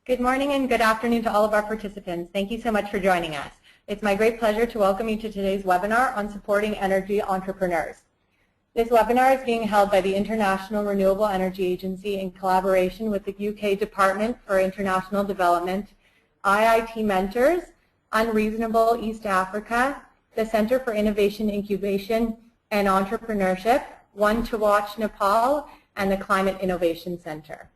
Good morning and good afternoon to all of our participants. Thank you so much for joining us. It's my great pleasure to welcome you to today's webinar on supporting energy entrepreneurs. This webinar is being held by the International Renewable Energy Agency in collaboration with the UK Department for International Development, IIT Mentors, Unreasonable East Africa, the Centre for Innovation, Incubation and Entrepreneurship, One to Watch Nepal, and the Climate Innovation Centre.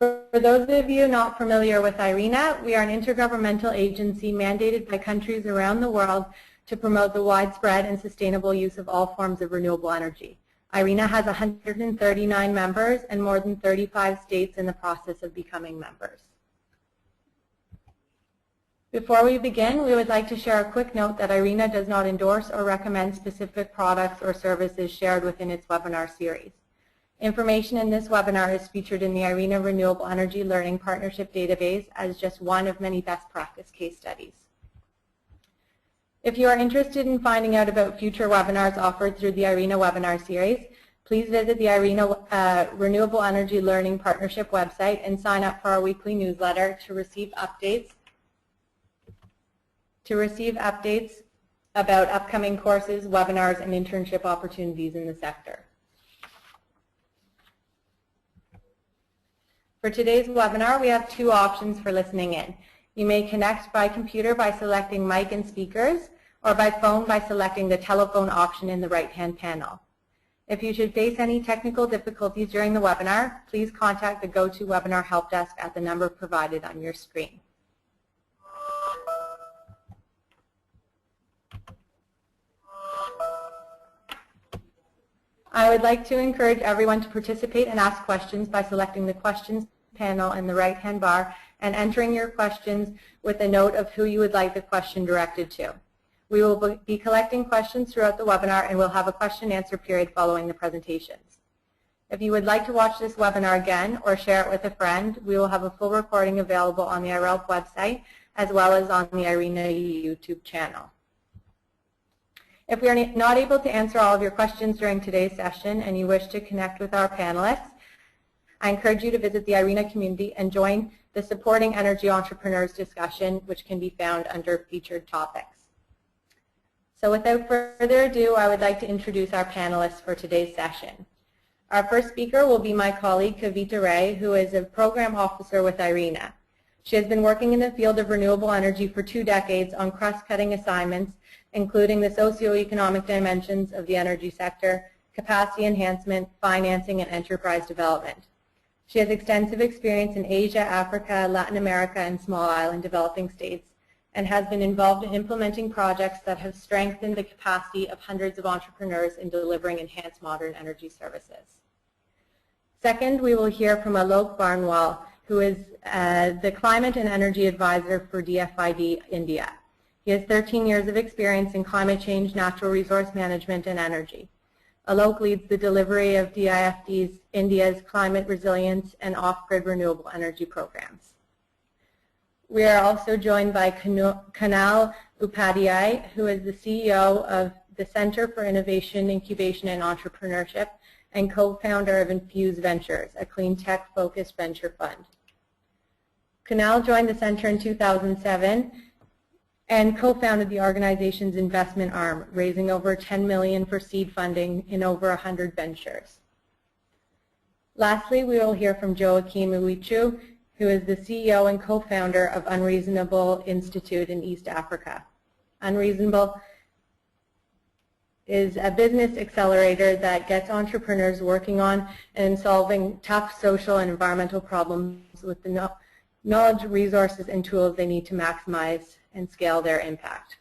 For those of you not familiar with IRENA, we are an intergovernmental agency mandated by countries around the world to promote the widespread and sustainable use of all forms of renewable energy. IRENA has 139 members and more than 35 states in the process of becoming members. Before we begin, we would like to share a quick note that IRENA does not endorse or recommend specific products or services shared within its webinar series. Information in this webinar is featured in the IRENA Renewable Energy Learning Partnership database as just one of many best practice case studies. If you are interested in finding out about future webinars offered through the IRENA webinar series, please visit the IRENA Renewable Energy Learning Partnership website and sign up for our weekly newsletter to receive updates about upcoming courses, webinars, and internship opportunities in the sector. For today's webinar, we have two options for listening in. You may connect by computer by selecting mic and speakers, or by phone by selecting the telephone option in the right-hand panel. If you should face any technical difficulties during the webinar, please contact the GoToWebinar help desk at the number provided on your screen. I would like to encourage everyone to participate and ask questions by selecting the questions panel in the right-hand bar and entering your questions with a note of who you would like the question directed to. We will be collecting questions throughout the webinar and we'll have a question-and-answer period following the presentations. If you would like to watch this webinar again or share it with a friend, we will have a full recording available on the IRELP website as well as on the IRENA YouTube channel. If we are not able to answer all of your questions during today's session and you wish to connect with our panelists, I encourage you to visit the IRENA community and join the Supporting Energy Entrepreneurs discussion, which can be found under Featured Topics. So without further ado, I would like to introduce our panelists for today's session. Our first speaker will be my colleague, Kavita Ray, who is a program officer with IRENA. She has been working in the field of renewable energy for 2 decades on cross-cutting assignments, including the socio-economic dimensions of the energy sector, capacity enhancement, financing, and enterprise development. She has extensive experience in Asia, Africa, Latin America, and small island developing states, and has been involved in implementing projects that have strengthened the capacity of hundreds of entrepreneurs in delivering enhanced modern energy services. Second, we will hear from Alok Barnwal, who is the Climate and Energy Advisor for DFID India. He has 13 years of experience in climate change, natural resource management, and energy. Alok leads the delivery of DFID's India's climate resilience and off-grid renewable energy programs. We are also joined by Kunal Upadhyay, who is the CEO of the Centre for Innovation, Incubation and Entrepreneurship and co-founder of INFUSE Ventures, a cleantech focused venture fund. Kunal joined the Centre in 2007 and co-founded the organization's investment arm, raising over $10 million for seed funding in over 100 ventures. Lastly, we will hear from Joachim Uichu, who is the CEO and co-founder of Unreasonable Institute in East Africa. Unreasonable is a business accelerator that gets entrepreneurs working on and solving tough social and environmental problems with the knowledge, resources, and tools they need to maximize and scale their impact.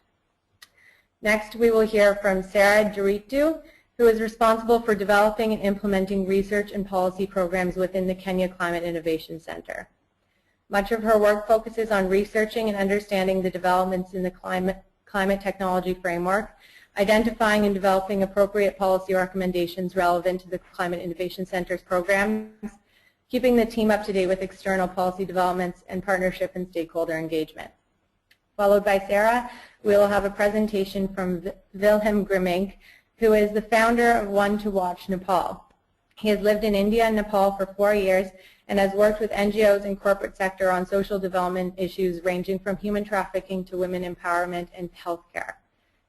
Next, we will hear from Sarah Jaritu, who is responsible for developing and implementing research and policy programs within the Kenya Climate Innovation Centre. Much of her work focuses on researching and understanding the developments in the climate technology framework, identifying and developing appropriate policy recommendations relevant to the Climate Innovation Centre's programs, keeping the team up to date with external policy developments and partnership and stakeholder engagement. Followed by Sarah, we will have a presentation from Wilhelm Grimmink, who is the founder of One to Watch Nepal. He has lived in India and Nepal for 4 years and has worked with NGOs and corporate sector on social development issues ranging from human trafficking to women empowerment and healthcare.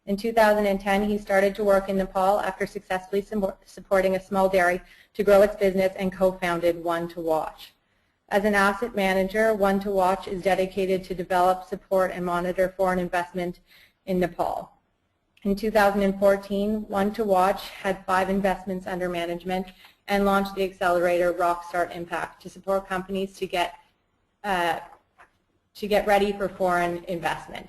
In 2010, he started to work in Nepal after successfully supporting a small dairy to grow its business and co-founded One to Watch. As an asset manager, One to Watch is dedicated to develop, support, and monitor foreign investment in Nepal. In 2014, One to Watch had 5 investments under management and launched the accelerator Rockstart Impact to support companies to get ready for foreign investment.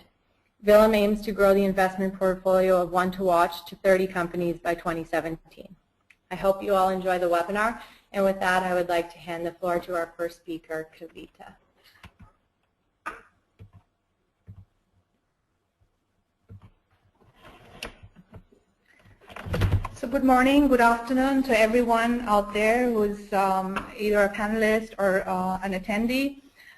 Willem aims to grow the investment portfolio of One to Watch to 30 companies by 2017. I hope you all enjoy the webinar, and with that I would like to hand the floor to our first speaker, Kavita. So good morning, good afternoon to everyone out there who's either a panelist or an attendee.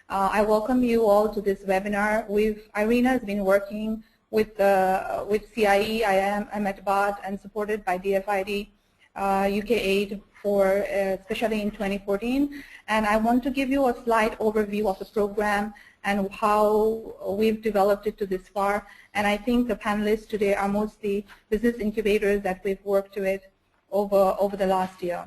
I welcome you all to this webinar. IRENA has been working with CIE, Ahmedabad, and supported by DFID, UK Aid especially in 2014. And I want to give you a slight overview of the program and how we've developed it to this far. And I think the panelists today are mostly business incubators that we've worked with over the last year.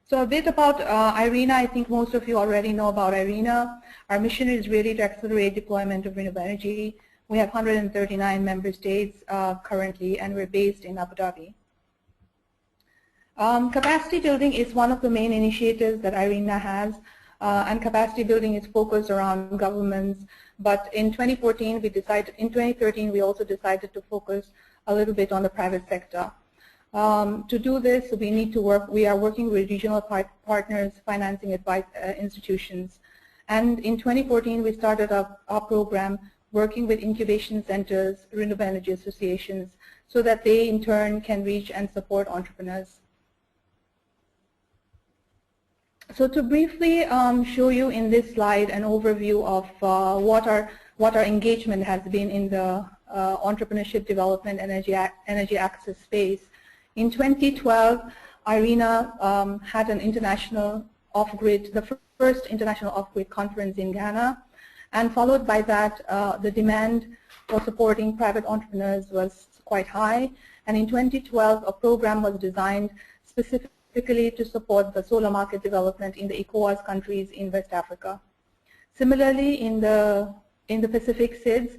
So a bit about IRENA. I think most of you already know about IRENA. Our mission is really to accelerate deployment of renewable energy. We have 139 member states currently, and we're based in Abu Dhabi. Capacity building is one of the main initiatives that IRENA has, and capacity building is focused around governments. But in 2013, we also decided to focus a little bit on the private sector. To do this, we are working with regional partners, financing advice institutions. And in 2014, we started our program working with incubation centers, renewable energy associations, so that they in turn can reach and support entrepreneurs. So to briefly show you in this slide an overview of what our engagement has been in the entrepreneurship development energy access space. In 2012, IRENA had an international off-grid, the first international off-grid conference in Ghana, and followed by that, the demand for supporting private entrepreneurs was quite high. And in 2012, a program was designed specifically to support the solar market development in the ECOWAS countries in West Africa. Similarly, in the Pacific SIDS,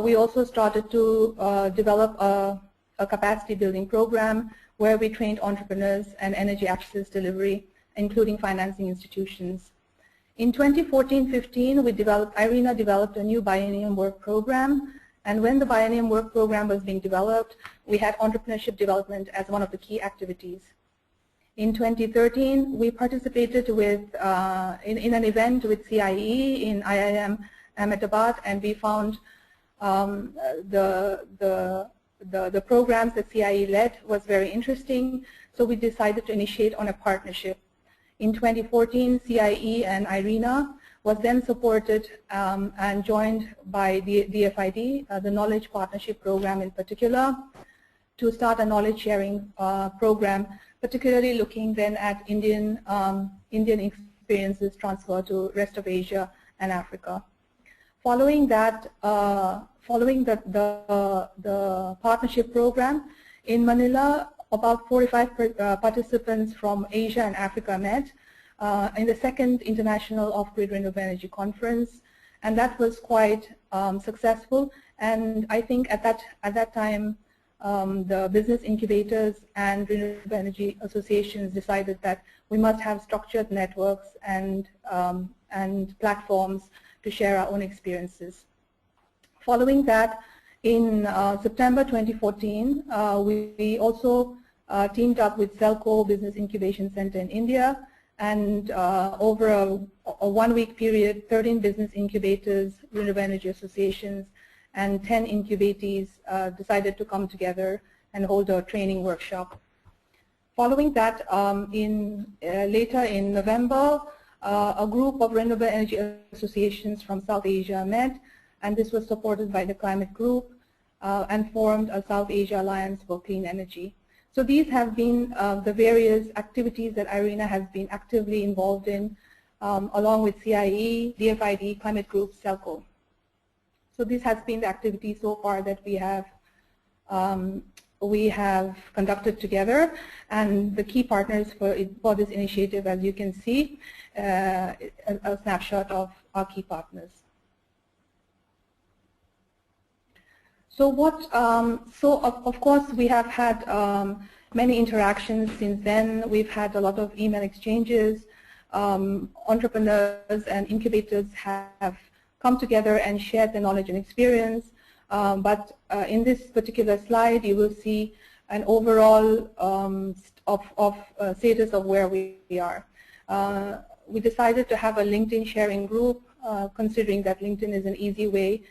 we also started to develop a capacity building program where we trained entrepreneurs and energy access delivery, including financing institutions. In 2014-15, IRENA developed a new biennium work program, and when the biennium work program was being developed, we had entrepreneurship development as one of the key activities. In 2013, we participated in an event with CIE in IIM Ahmedabad, and we found the programs that CIE led was very interesting, so we decided to initiate on a partnership. In 2014, CIE and IRENA was then supported and joined by the DFID, the Knowledge Partnership Program in particular, to start a knowledge sharing program, particularly looking then at Indian experiences transferred to rest of Asia and Africa. Following that, following the partnership program, in Manila, about 45 participants from Asia and Africa met in the second International Off-Grid Renewable Energy Conference, and that was quite successful. And I think at that time, the business incubators and renewable energy associations decided that we must have structured networks and platforms to share our own experiences. Following that, in September 2014, we also teamed up with SELCO Business Incubation Centre in India, and over a one-week period, 13 business incubators, renewable energy associations, and 10 incubatees decided to come together and hold a training workshop. Following that, later in November, a group of renewable energy associations from South Asia met, and this was supported by the Climate Group and formed a South Asia Alliance for Clean Energy. So these have been the various activities that IRENA has been actively involved in, along with CIE, DFID, Climate Group, SELCO. So this has been the activity so far that we have conducted together, and the key partners for this initiative, as you can see, a snapshot of our key partners. So of course we have had many interactions since then. We've had a lot of email exchanges. Entrepreneurs and incubators have come together and shared their knowledge and experience. But in this particular slide, you will see an overall status of where we are. We decided to have a LinkedIn sharing group, considering that LinkedIn is an easy way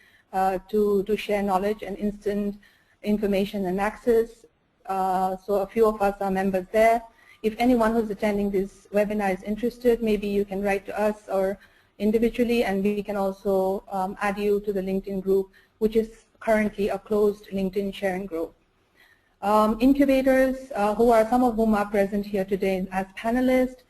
to share knowledge and instant information and access. So a few of us are members there. If anyone who's attending this webinar is interested, maybe you can write to us or individually, and we can also add you to the LinkedIn group, which is currently a closed LinkedIn sharing group. Incubators, some of whom are present here today as panelists,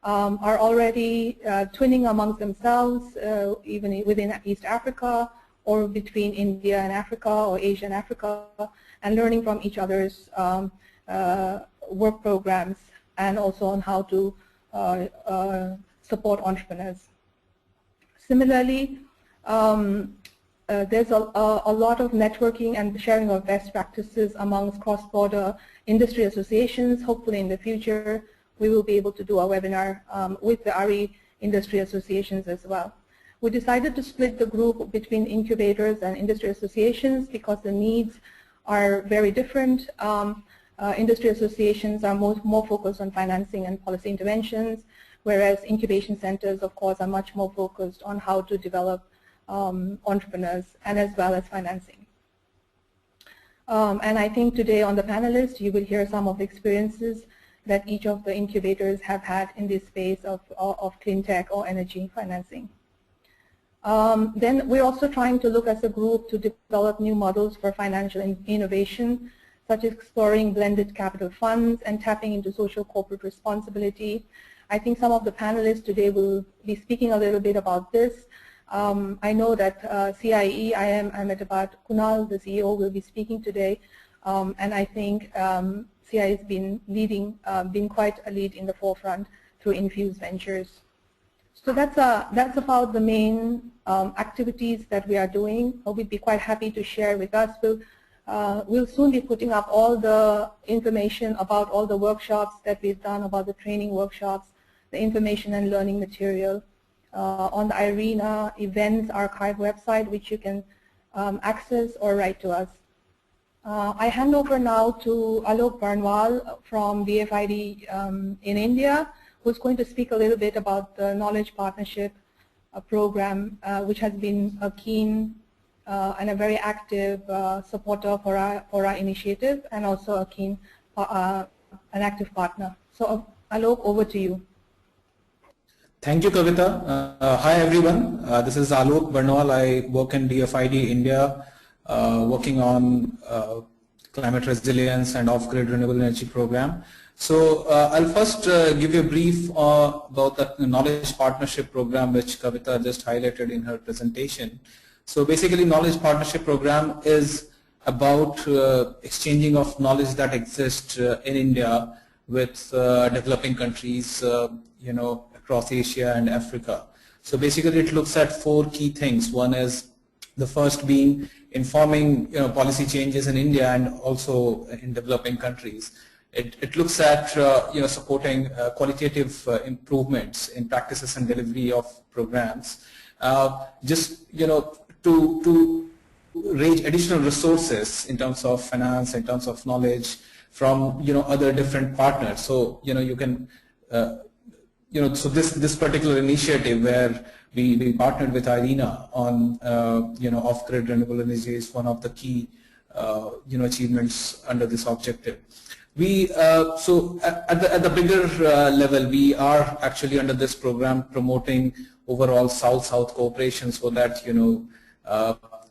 are already twinning amongst themselves, even within East Africa, or between India and Africa, or Asia and Africa, and learning from each other's work programs, and also on how to support entrepreneurs. Similarly, there's a lot of networking and sharing of best practices amongst cross-border industry associations. Hopefully in the future we will be able to do a webinar with the RE industry associations as well. We decided to split the group between incubators and industry associations because the needs are very different. Industry associations are more focused on financing and policy interventions, whereas incubation centers, of course, are much more focused on how to develop entrepreneurs and as well as financing. And I think today on the panelists, you will hear some of the experiences that each of the incubators have had in this space of clean tech or energy financing. Then we're also trying to look as a group to develop new models for financial innovation, such as exploring blended capital funds and tapping into social corporate responsibility. I think some of the panelists today will be speaking a little bit about this. I know that CIE, IM Ahmedabad, Kunal, the CEO, will be speaking today, and I think CIE has been leading, been quite a lead in the forefront through INFUSE Ventures. So that's about the main activities that we are doing. We'd be quite happy to share with us. We'll soon be putting up all the information about all the workshops that we've done, about the training workshops, the information and learning material on the IRENA events archive website, which you can access or write to us. I hand over now to Alok Barnwal from DFID in India, who's going to speak a little bit about the Knowledge Partnership program, which has been a keen and a very active supporter for our initiative, and also a keen, an active partner. So Alok, over to you. Thank you, Kavita. Hi everyone, this is Alok Barnwal. I work in DFID India, working on climate resilience and off-grid renewable energy program. So I'll first give you a brief about the Knowledge Partnership program, which Kavita just highlighted in her presentation. So basically, Knowledge Partnership program is about exchanging of knowledge that exists in India with developing countries, across Asia and Africa. So basically, it looks at 4 key things. One is the first being informing policy changes in India and also in developing countries. It looks at supporting qualitative improvements in practices and delivery of programs. To raise additional resources in terms of finance, in terms of knowledge from other different partners. So you can so this particular initiative where we partnered with IRENA on off-grid renewable energy is one of the key achievements under this objective. We so at the bigger level, we are actually under this program promoting overall South-South cooperation, so that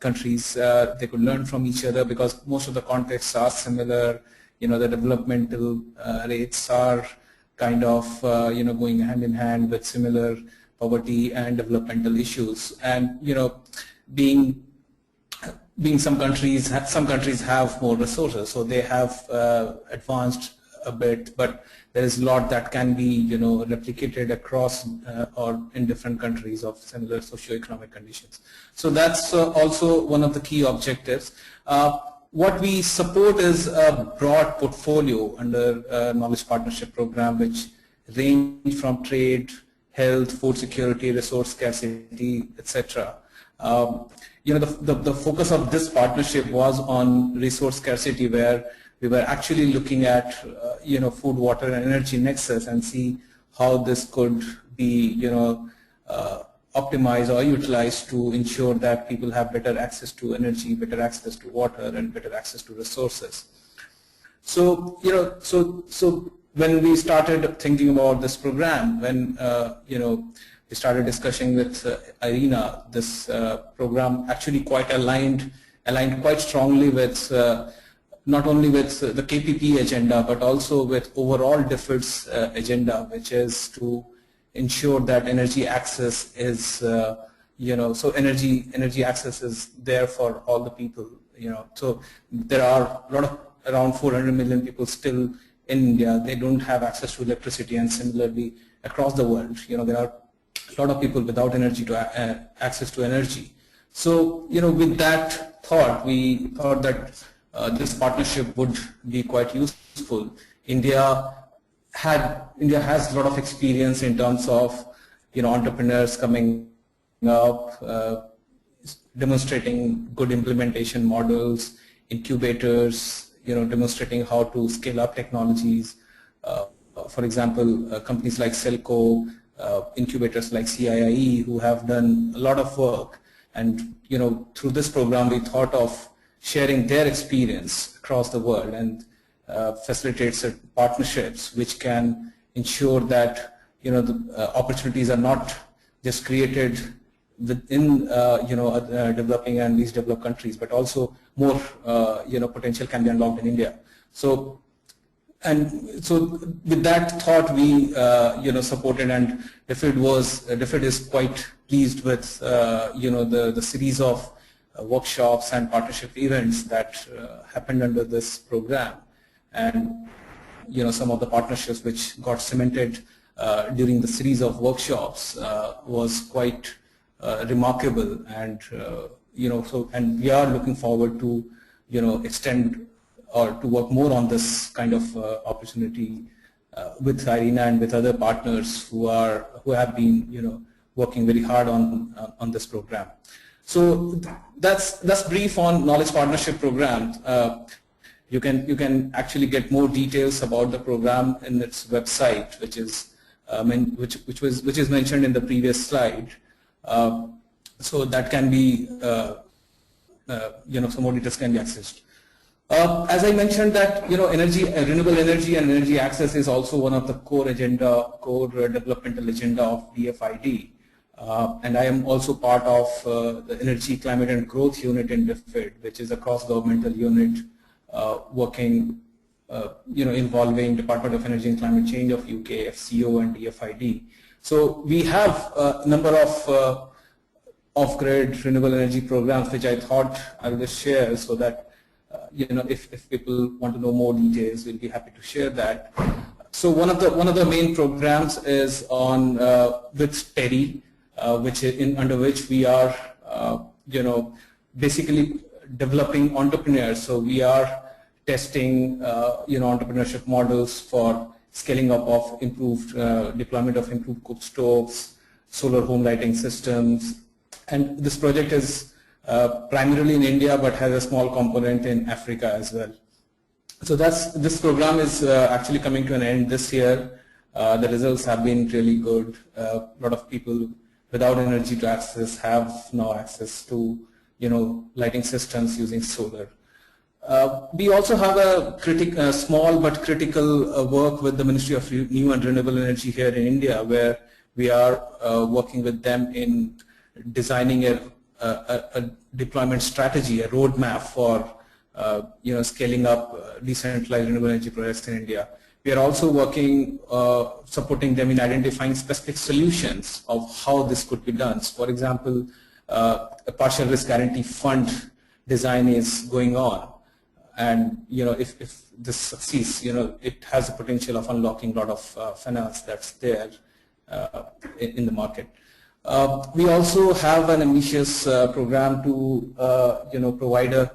countries they could learn from each other, because most of the contexts are similar. the developmental rates are kind of going hand in hand with similar poverty and developmental issues. And being some countries have more resources, so they have advanced a bit, but there is a lot that can be replicated across or in different countries of similar socioeconomic conditions. So that's also one of the key objectives. What we support is a broad portfolio under Knowledge Partnership Program, which range from trade, health, food security, resource scarcity, etc. The focus of this partnership was on resource scarcity, where we were actually looking at food, water, and energy nexus and see how this could be optimized or utilized to ensure that people have better access to energy, better access to water, and better access to resources. So so when we started thinking about this program, when we started discussing with IRENA, this program actually quite aligned quite strongly with not only with the KPP agenda, but also with overall DFID's agenda, which is to ensure that energy access is, so energy access is there for all the people. So there are around 400 million people still in India. They don't have access to electricity, and similarly across the world, there are a lot of people without access to energy. So with that thought, we thought that this partnership would be quite useful. India has a lot of experience in terms of entrepreneurs coming up, demonstrating good implementation models, incubators, demonstrating how to scale up technologies. For example, companies like SELCO, incubators like CIIE, who have done a lot of work, and through this program we thought of sharing their experience across the world and facilitate certain partnerships which can ensure that the opportunities are not just created within developing and least developed countries, but also more potential can be unlocked in India. So with that thought, we supported, and DFID is quite pleased with the series of workshops and partnership events that happened under this program, and some of the partnerships which got cemented during the series of workshops was quite remarkable, and and we are looking forward to extend or to work more on this kind of opportunity with IRENA and with other partners who have been working very hard on this program. So that's brief on Knowledge Partnership Program. You can actually get more details about the program in its website, which is mentioned in the previous slide. So that can be some more details can be accessed. As I mentioned that renewable energy and energy access is also one of the core developmental agenda of DFID. And I am also part of the Energy, Climate and Growth Unit in DFID, which is a cross-governmental unit working, involving Department of Energy and Climate Change of UK, FCO, and DFID. So we have a number of off-grid renewable energy programs, which I thought I will just share, so that if people want to know more details, we'll be happy to share that. So one of the main programs is on with TERI, under which we are basically developing entrepreneurs. So we are testing entrepreneurship models for scaling up of improved deployment of improved cook stoves, solar home lighting systems, and this project is primarily in India but has a small component in Africa as well. So this program is actually coming to an end this year. The results have been really good. A lot of people without energy to access have now access to lighting systems using solar. We also have a small but critical work with the Ministry of New and Renewable Energy here in India, where we are working with them in designing a deployment strategy, a roadmap for scaling up decentralized renewable energy projects in India. We are also working, supporting them in identifying specific solutions of how this could be done. So for example, a partial risk guarantee fund design is going on, and if this succeeds, it has the potential of unlocking a lot of finance that's there in the market. We also have an ambitious program to provide a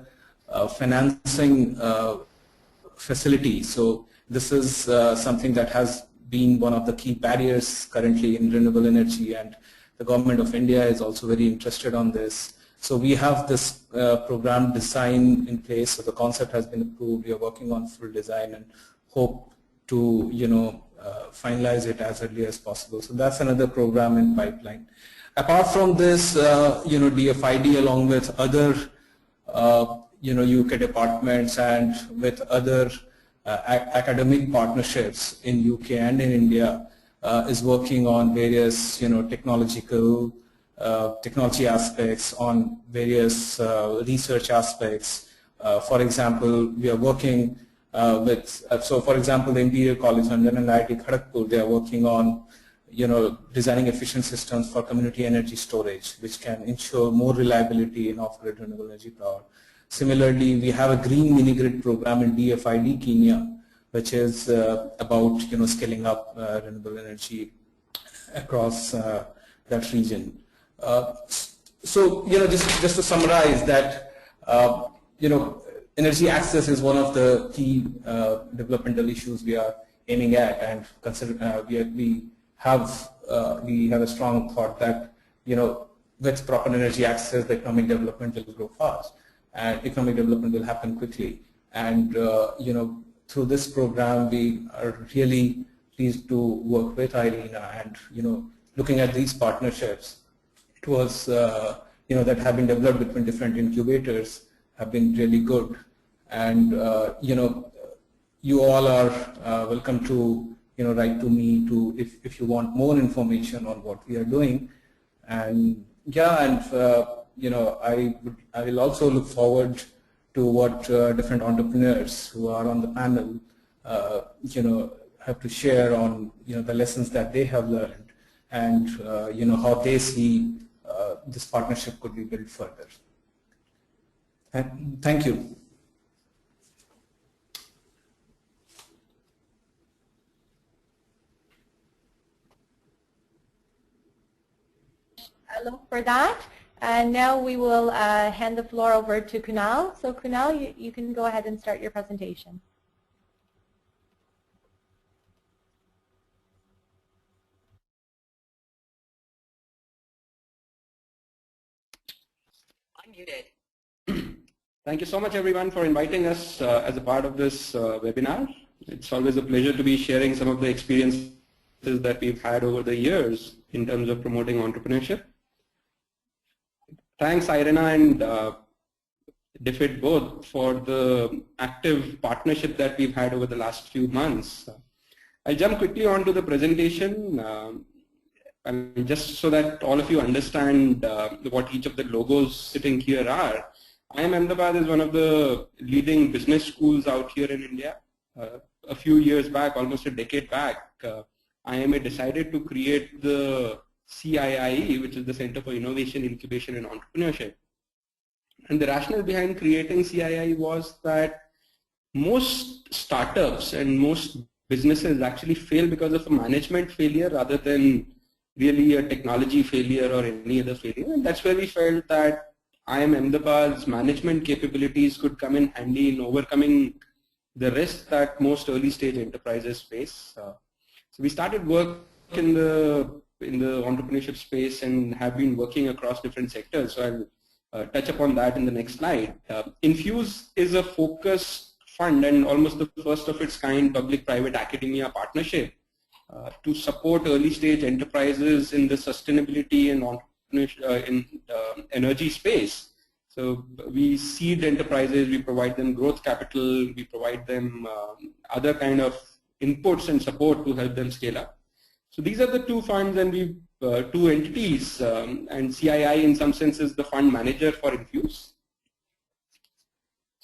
financing facility. So this is something that has been one of the key barriers currently in renewable energy, and the government of India is also very interested on this. So we have this program design in place. So the concept has been approved. We are working on full design and hope to finalize it as early as possible. So that's another program in pipeline. Apart from this, DFID along with other UK departments and with other academic partnerships in UK and in India is working on various technology aspects, on various research aspects. For example, we are working so for example, the Imperial College London and IIT Kharagpur, they are working on designing efficient systems for community energy storage, which can ensure more reliability in off-grid renewable energy power. Similarly, we have a green mini-grid program in DFID Kenya, which is about scaling up renewable energy across that region. So just to summarize that, energy access is one of the key developmental issues we are aiming at, and we have a strong thought that with proper energy access, the economic development will grow fast, and economic development will happen quickly. And through this program, we are really pleased to work with IRENA, and looking at these partnerships towards that have been developed between different incubators have been really good. And you all are welcome to write to me if you want more information on what we are doing. And I will also look forward to what different entrepreneurs who are on the panel have to share on the lessons that they have learned, and how they see this partnership could be built further. Thank you. Hello for that. And now we will hand the floor over to Kunal. So Kunal, you can go ahead and start your presentation. Unmuted. Thank you so much, everyone, for inviting us as a part of this webinar. It's always a pleasure to be sharing some of the experiences that we've had over the years in terms of promoting entrepreneurship. Thanks, IRENA and DFID both for the active partnership that we've had over the last few months. I'll jump quickly onto the presentation. And just so that all of you understand what each of the logos sitting here are, Ahmedabad is one of the leading business schools out here in India. A few years back, almost a decade back, IMA decided to create the CIIE, which is the Center for Innovation, Incubation and Entrepreneurship. And the rationale behind creating CIIE was that most startups and most businesses actually fail because of a management failure rather than really a technology failure or any other failure. And that's where we felt that Ahmedabad's management capabilities could come in handy in overcoming the risks that most early stage enterprises face. So we started work in the entrepreneurship space and have been working across different sectors. So I'll touch upon that in the next slide. INFUSE is a focused fund and almost the first of its kind public-private academia partnership to support early stage enterprises in the sustainability and entrepreneurship energy space. So we seed enterprises, we provide them growth capital, we provide them other kind of inputs and support to help them scale up. So these are the two funds and we two entities, and CII in some sense is the fund manager for INFUSE.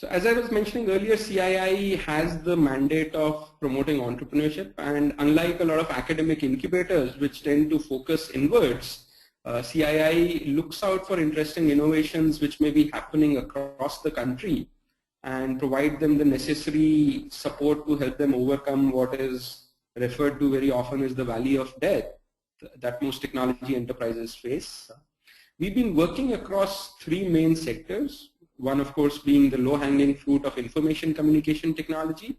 So as I was mentioning earlier, CII has the mandate of promoting entrepreneurship, and unlike a lot of academic incubators which tend to focus inwards, CII looks out for interesting innovations which may be happening across the country and provide them the necessary support to help them overcome what is referred to very often as the valley of death that most technology enterprises face. We've been working across three main sectors. One, of course, being the low-hanging fruit of information communication technology.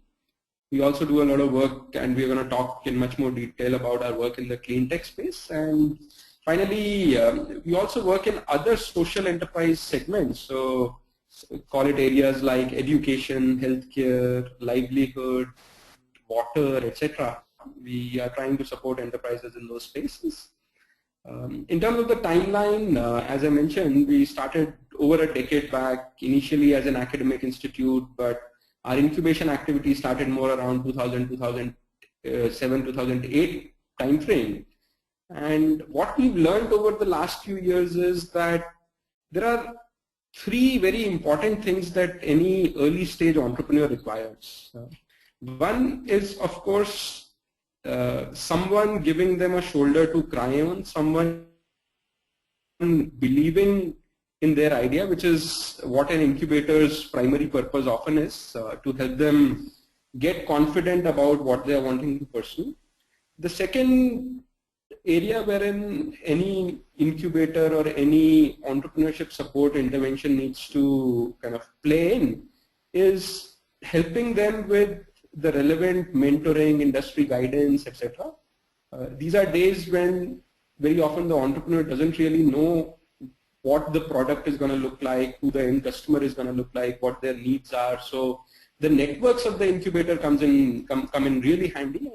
We also do a lot of work, and we're going to talk in much more detail about our work in the clean tech space. And finally, we also work in other social enterprise segments. So call it areas like education, healthcare, livelihood, water, etc. We are trying to support enterprises in those spaces. In terms of the timeline, as I mentioned, we started over a decade back, initially as an academic institute, but our incubation activity started more around 2000, 2007, 2008 timeframe. And what we've learned over the last few years is that there are three very important things that any early stage entrepreneur requires. One is, of course, someone giving them a shoulder to cry on, someone believing in their idea, which is what an incubator's primary purpose often is, to help them get confident about what they are wanting to pursue. The second area wherein any incubator or any entrepreneurship support intervention needs to kind of play in is helping them with the relevant mentoring, industry guidance, etc. These are days when very often the entrepreneur doesn't really know what the product is going to look like, who the end customer is going to look like, what their needs are. So the networks of the incubator come in really handy.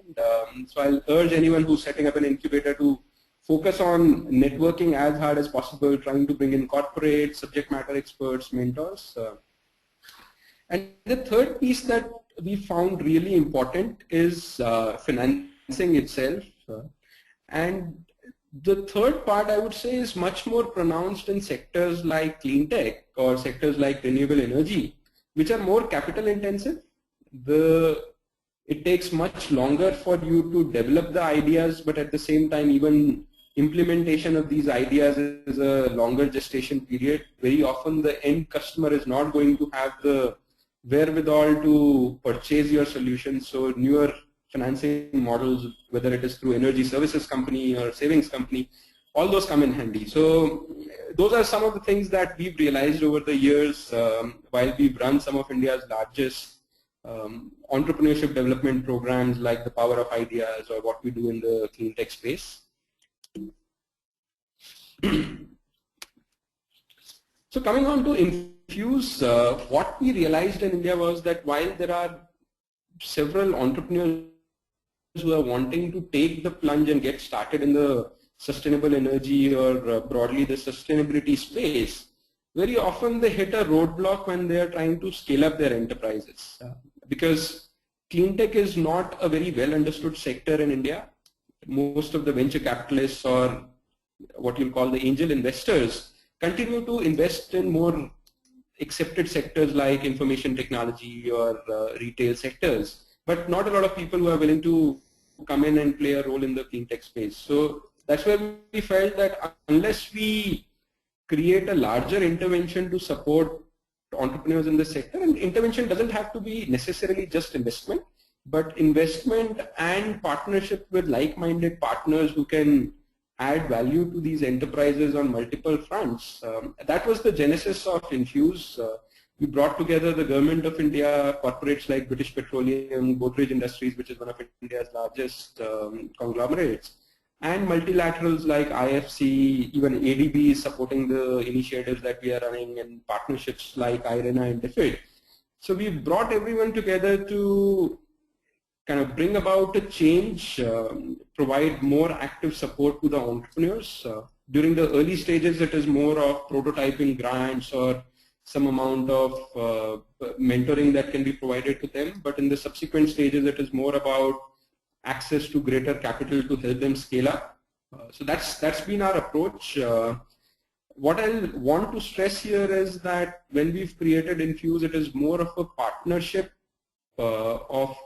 And so I'll urge anyone who's setting up an incubator to focus on networking as hard as possible, trying to bring in corporate, subject matter experts, mentors. And the third piece that we found really important is financing itself. And the third part, I would say, is much more pronounced in sectors like clean tech or sectors like renewable energy, which are more capital intensive. It takes much longer for you to develop the ideas, but at the same time, even implementation of these ideas is a longer gestation period. Very often the end customer is not going to have the wherewithal to purchase your solution. So newer financing models, whether it is through energy services company or savings company, all those come in handy. So those are some of the things that we've realized over the years while we've run some of India's largest entrepreneurship development programs like the Power of Ideas or what we do in the clean tech space. So coming on to INFUSE, what we realized in India was that while there are several entrepreneurs who are wanting to take the plunge and get started in the sustainable energy or broadly the sustainability space, very often they hit a roadblock when they are trying to scale up their enterprises. Because clean tech is not a very well understood sector in India. Most of the venture capitalists or what you'll call the angel investors continue to invest in more accepted sectors like information technology or retail sectors, but not a lot of people who are willing to come in and play a role in the clean tech space. So that's where we felt that unless we create a larger intervention to support entrepreneurs in this sector, and intervention doesn't have to be necessarily just investment, but investment and partnership with like-minded partners who can add value to these enterprises on multiple fronts. That was the genesis of INFUSE. We brought together the government of India, corporates like British Petroleum, Godrej Industries, which is one of India's largest conglomerates, and multilaterals like IFC, even ADB is supporting the initiatives that we are running, and partnerships like IRENA and DFID. So we brought everyone together to kind of bring about a change, provide more active support to the entrepreneurs. During the early stages, it is more of prototyping grants or some amount of mentoring that can be provided to them. But in the subsequent stages, it is more about access to greater capital to help them scale up. So that's been our approach. what I want to stress here is that when we've created Infuse, it is more of a partnership of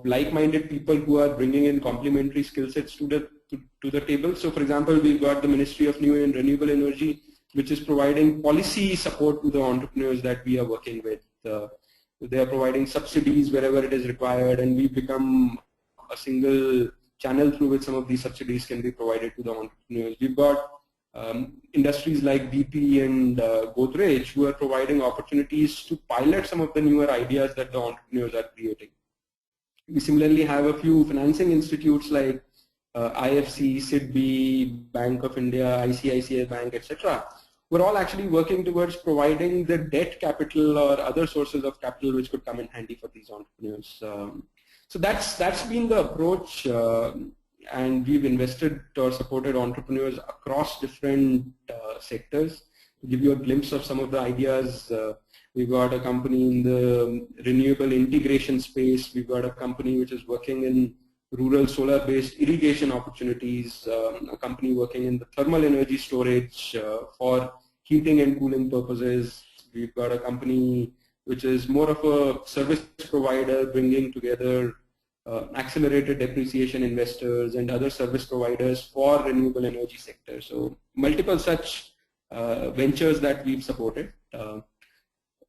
like-minded people who are bringing in complementary skill sets to the table. So, for example, we've got the Ministry of New and Renewable Energy, which is providing policy support to the entrepreneurs that we are working with. They are providing subsidies wherever it is required, and we've become a single channel through which some of these subsidies can be provided to the entrepreneurs. We've got industries like BP and Godrej who are providing opportunities to pilot some of the newer ideas that the entrepreneurs are creating. We similarly have a few financing institutes like IFC, SIDBI, Bank of India, ICICI Bank, etc. We're all actually working towards providing the debt capital or other sources of capital which could come in handy for these entrepreneurs. So that's been the approach, and we've invested or supported entrepreneurs across different sectors. To give you a glimpse of some of the ideas, we've got a company in the renewable integration space. We've got a company which is working in rural solar-based irrigation opportunities, a company working in the thermal energy storage for heating and cooling purposes. We've got a company which is more of a service provider bringing together accelerated depreciation investors and other service providers for renewable energy sector. So multiple such ventures that we've supported.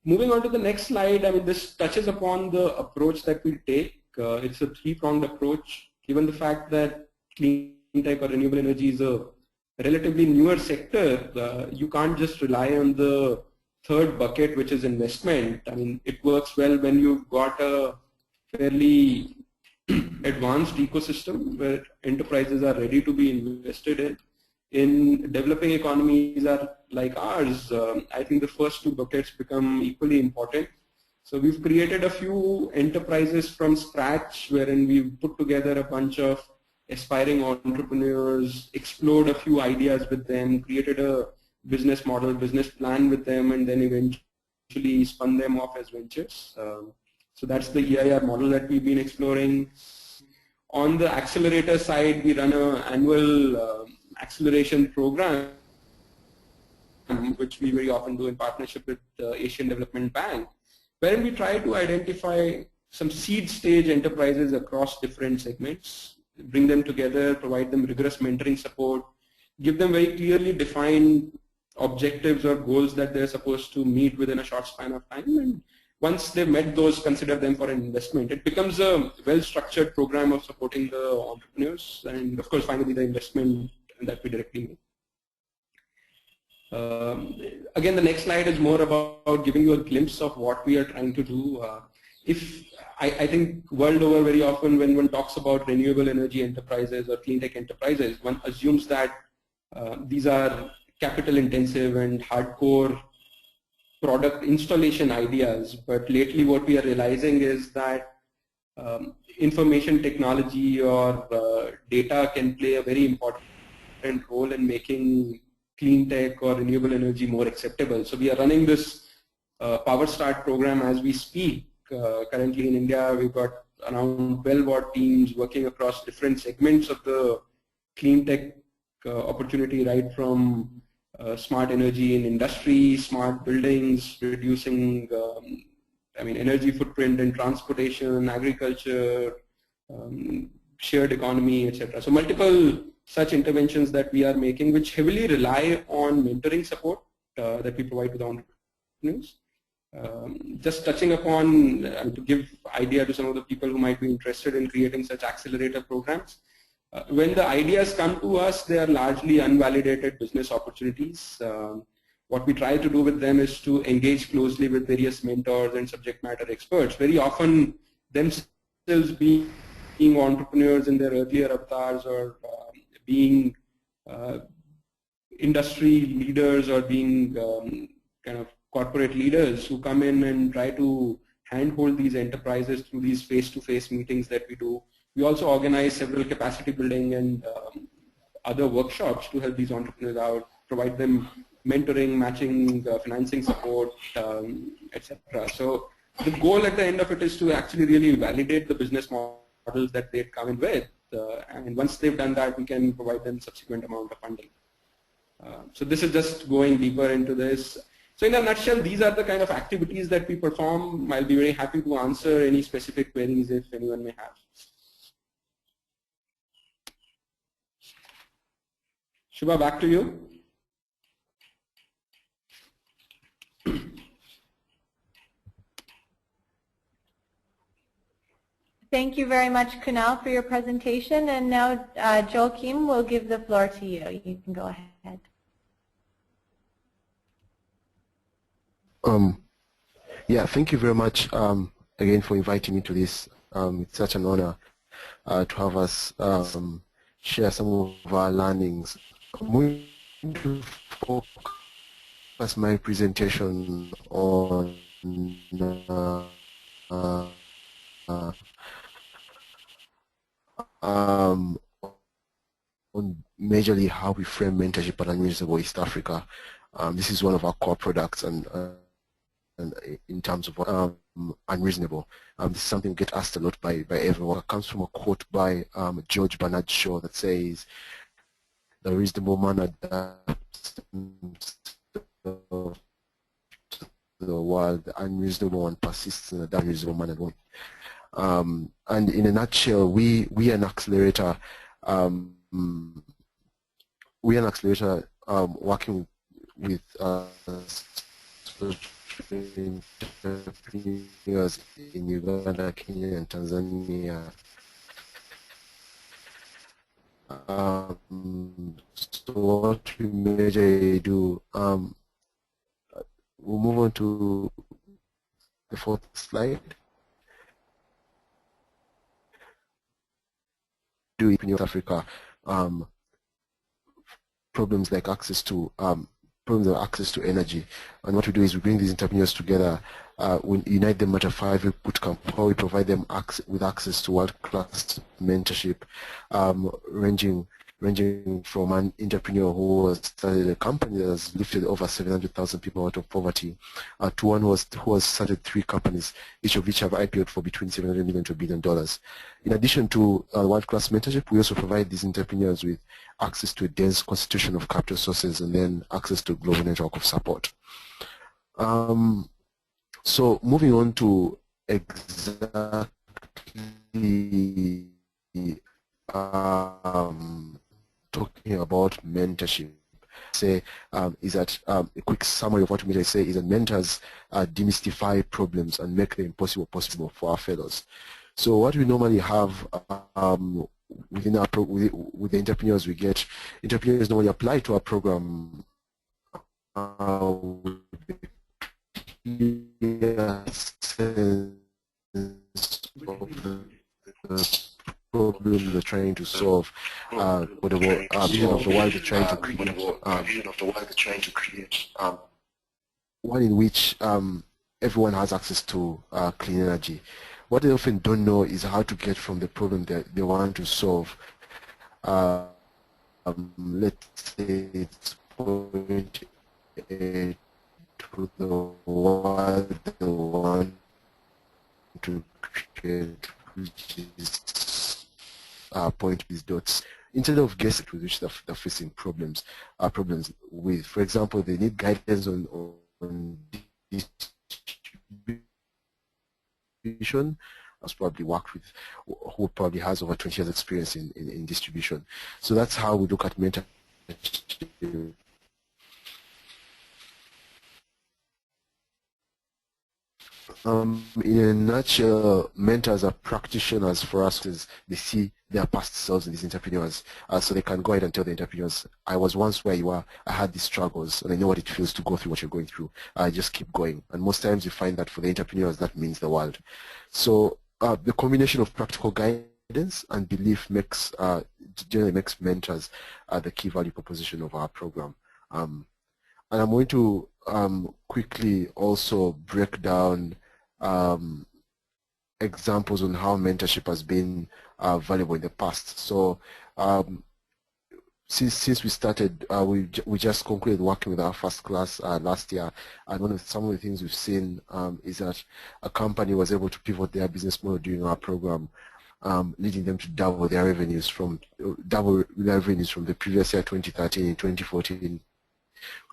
Moving on to the next slide, I mean, this touches upon the approach that we take. It's a three-pronged approach. Given the fact that clean tech or renewable energy is a relatively newer sector, you can't just rely on the third bucket, which is investment. I mean, it works well when you've got a fairly advanced ecosystem where enterprises are ready to be invested in. In developing economies like ours, I think the first two buckets become equally important. So we've created a few enterprises from scratch wherein we've put together a bunch of aspiring entrepreneurs, explored a few ideas with them, created a business model, business plan with them, and then eventually spun them off as ventures. So that's the EIR model that we've been exploring. On the accelerator side, we run an annual acceleration program, which we very often do in partnership with the Asian Development Bank, wherein we try to identify some seed stage enterprises across different segments, bring them together, provide them rigorous mentoring support, give them very clearly defined objectives or goals that they're supposed to meet within a short span of time, and once they've met those, consider them for an investment. It becomes a well-structured program of supporting the entrepreneurs, and of course finally the investment that we directly make. Again, the next slide is more about giving you a glimpse of what we are trying to do. I think world over, very often when one talks about renewable energy enterprises or clean tech enterprises, one assumes that these are capital intensive and hardcore product installation ideas, but lately what we are realizing is that information technology or data can play a very important role in making clean tech or renewable energy more acceptable. So we are running this PowerStart program as we speak. Currently in India, we've got around 12 odd teams working across different segments of the clean tech opportunity, right from smart energy in industry, smart buildings, reducing energy footprint in transportation, agriculture, shared economy, etc. So multiple such interventions that we are making, which heavily rely on mentoring support that we provide to the entrepreneurs. Just touching upon to give idea to some of the people who might be interested in creating such accelerator programs. When the ideas come to us, they are largely unvalidated business opportunities. What we try to do with them is to engage closely with various mentors and subject matter experts, very often themselves being entrepreneurs in their earlier avatars, or being industry leaders, or being kind of corporate leaders who come in and try to handhold these enterprises through these face-to-face meetings that we do. We also organize several capacity building and other workshops to help these entrepreneurs out, provide them mentoring, matching, financing support, etc. So the goal at the end of it is to actually really validate the business models that they come in with, and once they've done that, we can provide them subsequent amount of funding. So this is just going deeper into this. So in a nutshell, these are the kind of activities that we perform. I'll be very happy to answer any specific queries if anyone may have. Shubha, back to you. Thank you very much, Kunal, for your presentation. And now, Joachim will give the floor to you. You can go ahead. Yeah, thank you very much again for inviting me to this. It's such an honor to have us share some of our learnings. I'm going to focus my presentation on majorly how we frame mentorship at Unreasonable East Africa. This is one of our core products, and in terms of unreasonable. This is something we get asked a lot by everyone. It comes from a quote by George Bernard Shaw that says, "The reasonable man adapts to the world, the unreasonable one persists in the unreasonable man alone." And in a nutshell, we are an accelerator. We are an accelerator working with entrepreneurs in Uganda, Kenya, and Tanzania. So what we majorly do, we'll move on to the fourth slide. Do in North Africa, problems like access to energy, and what we do is we bring these entrepreneurs together. We unite them at a 5-week bootcamp, where we provide them with access to world-class mentorship, ranging from an entrepreneur who has started a company that has lifted over 700,000 people out of poverty, to one who has started 3 companies, each of which have IPO'd for between $700 million to $1 billion. In addition to world-class mentorship, we also provide these entrepreneurs with access to a dense constitution of capital sources, and then access to a global network of support. So moving on to exactly talking about mentorship, is that a quick summary of what we say is that mentors demystify problems and make the impossible possible for our fellows. So what we normally have within our with the entrepreneurs we get, entrepreneurs normally apply to our program with the problem they're trying to solve, or the vision of the world they're trying to create, one in which everyone has access to clean energy. What they often don't know is how to get from the problem that they want to solve. Let's say it's point A to the world they want to create, which is point with dots. Instead of guessing with which they're facing problems with, for example, they need guidance on distribution. Has probably worked with, who probably has over 20 years experience in distribution. So that's how we look at mentorship. In a nutshell, mentors are practitioners for us because they see their past selves in these entrepreneurs, so they can go ahead and tell the entrepreneurs, I was once where you are, I had these struggles, and I know what it feels to go through what you're going through. Just keep going. And most times you find that for the entrepreneurs, that means the world. So the combination of practical guidance and belief generally makes mentors the key value proposition of our program. And I'm going to quickly also break down examples on how mentorship has been valuable in the past. So since we started, we just concluded working with our first class last year, and some of the things we've seen is that a company was able to pivot their business model during our program, leading them to double their revenues from the previous year 2013 in 2014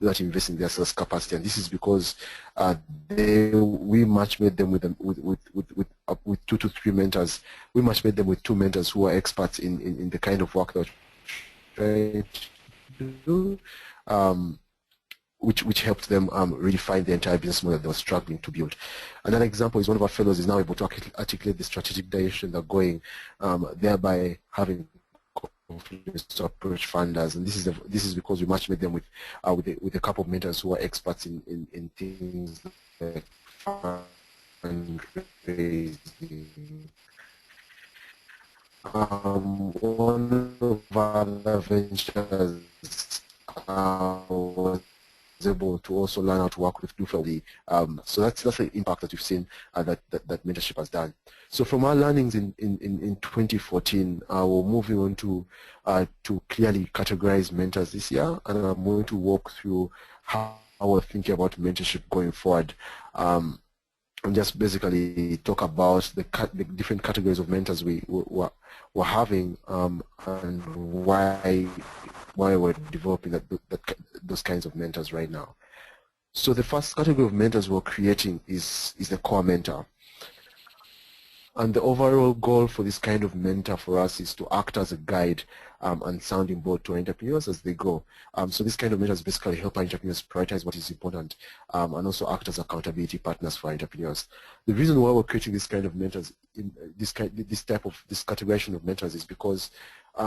without investing their sales capacity. And this is because we match made them with 2 to 3 mentors. We match made them with 2 mentors who are experts in the kind of work that we're trying to do. Which helped them redefine the entire business model they were struggling to build. Another example is one of our fellows is now able to articulate the strategic direction they're going, thereby having confidence to approach funders. And this is because we match made them with a couple of mentors who are experts in things like fundraising. One of our ventures was able to also learn how to work with DFID. So that's the impact that we've seen that mentorship has done. So from our learnings in 2014, we're moving on to clearly categorize mentors this year, and I'm going to walk through how we're thinking about mentorship going forward. And just basically talk about the different categories of mentors we're having, and why we're developing those kinds of mentors right now. So the first category of mentors we're creating is the core mentor. And the overall goal for this kind of mentor for us is to act as a guide and sounding board to entrepreneurs as they grow. So this kind of mentors basically help entrepreneurs prioritize what is important, and also act as accountability partners for entrepreneurs. The reason why we're creating this kind of mentors, this categorization of mentors, is because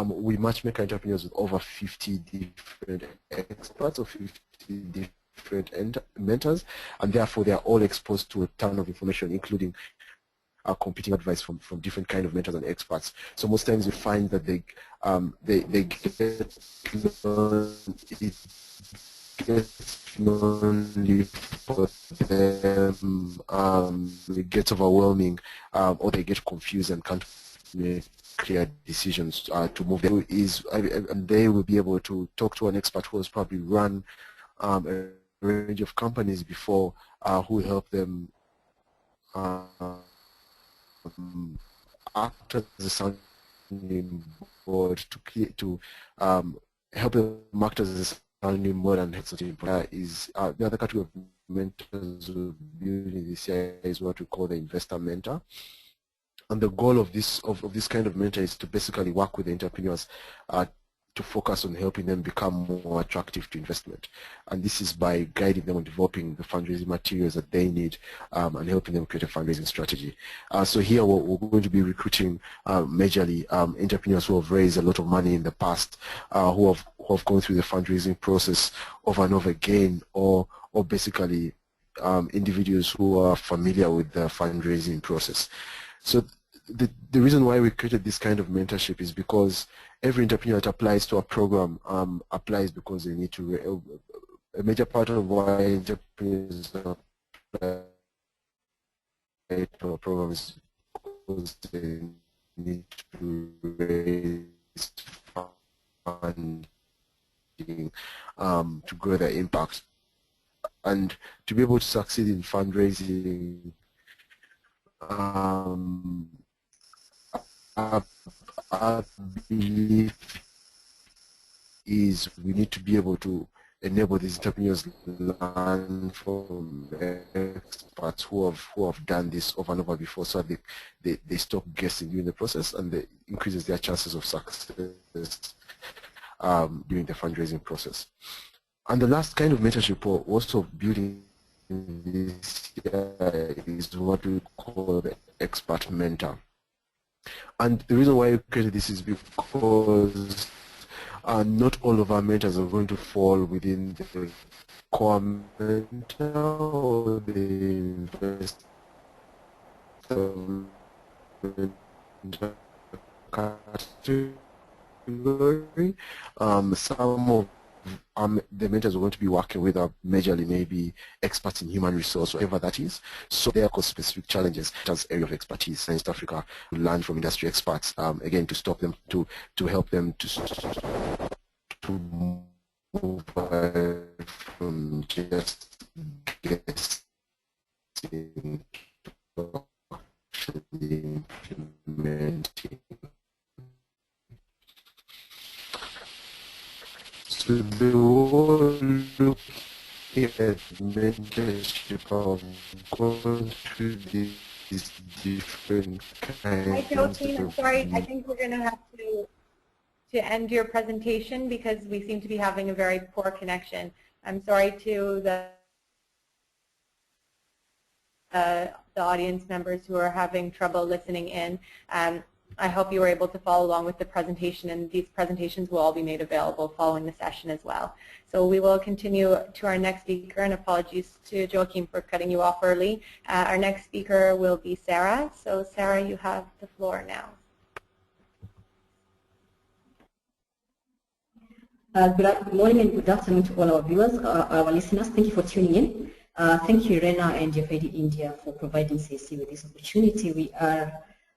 we matchmake entrepreneurs with over 50 different experts or 50 different mentors, and therefore they are all exposed to a ton of information, including competing advice from different kind of mentors and experts. So most times you find that they lonely for them, it gets overwhelming, or they get confused and can't make clear decisions to move them. And they will be able to talk to an expert who has probably run a range of companies before, who will help them act as a sounding board to help them act as a sounding board and is the other category of mentors we're building this year is what we call the investor mentor. And the goal of this kind of mentor is to basically work with the entrepreneurs to focus on helping them become more attractive to investment. And this is by guiding them on developing the fundraising materials that they need, and helping them create a fundraising strategy. So here we're going to be recruiting majorly entrepreneurs who have raised a lot of money in the past, who have gone through the fundraising process over and over again, or basically individuals who are familiar with the fundraising process. So the reason why we created this kind of mentorship is because every entrepreneur that applies to a program applies because they need to. A major part of why entrepreneurs apply to a program is because they need to raise funding to grow their impact, and to be able to succeed in fundraising. Our belief is we need to be able to enable these entrepreneurs to learn from experts who have done this over and over before, so that they stop guessing during the process, and it increases their chances of success during the fundraising process. And the last kind of mentorship we're also building this year is what we call the expert mentor. And the reason why we created this is because not all of our mentors are going to fall within the core mentor or the investor category. Some of the mentors we're going to be working with are majorly maybe experts in human resource, whatever that is. So there are specific challenges as area of expertise in East Africa. We learn from industry experts, again, to stop them, to help them to move from just guessing to actually implementing. So the whole look at mentorship of going through these different Hi, kinds Joaquin. I'm of sorry. I think we're going to have to end your presentation because we seem to be having a very poor connection. I'm sorry to the audience members who are having trouble listening in. I hope you were able to follow along with the presentation, and these presentations will all be made available following the session as well. So we will continue to our next speaker, and apologies to Joaquin for cutting you off early. Our next speaker will be Sarah. So Sarah, you have the floor now. Good morning and good afternoon to all our viewers, our listeners. Thank you for tuning in. Thank you, IRENA and DFID India, for providing CIC with this opportunity. We are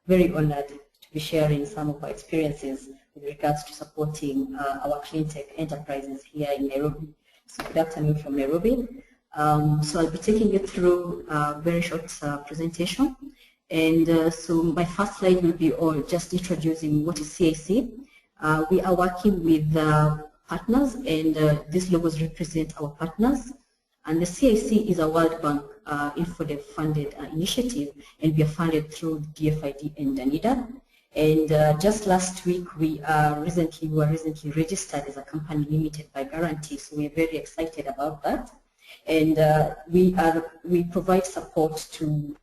very honored to be sharing some of our experiences with regards to supporting our cleantech enterprises here in Nairobi. So good afternoon from Nairobi. So I'll be taking you through a very short presentation. And so my first slide will be just introducing what is CIC. We are working with partners, and these logos represent our partners. And the CIC is a World Bank INFUSE funded initiative, and we are funded through DFID and NIDA. And just last week, we were recently registered as a company limited by guarantee, so we're very excited about that. And we provide support to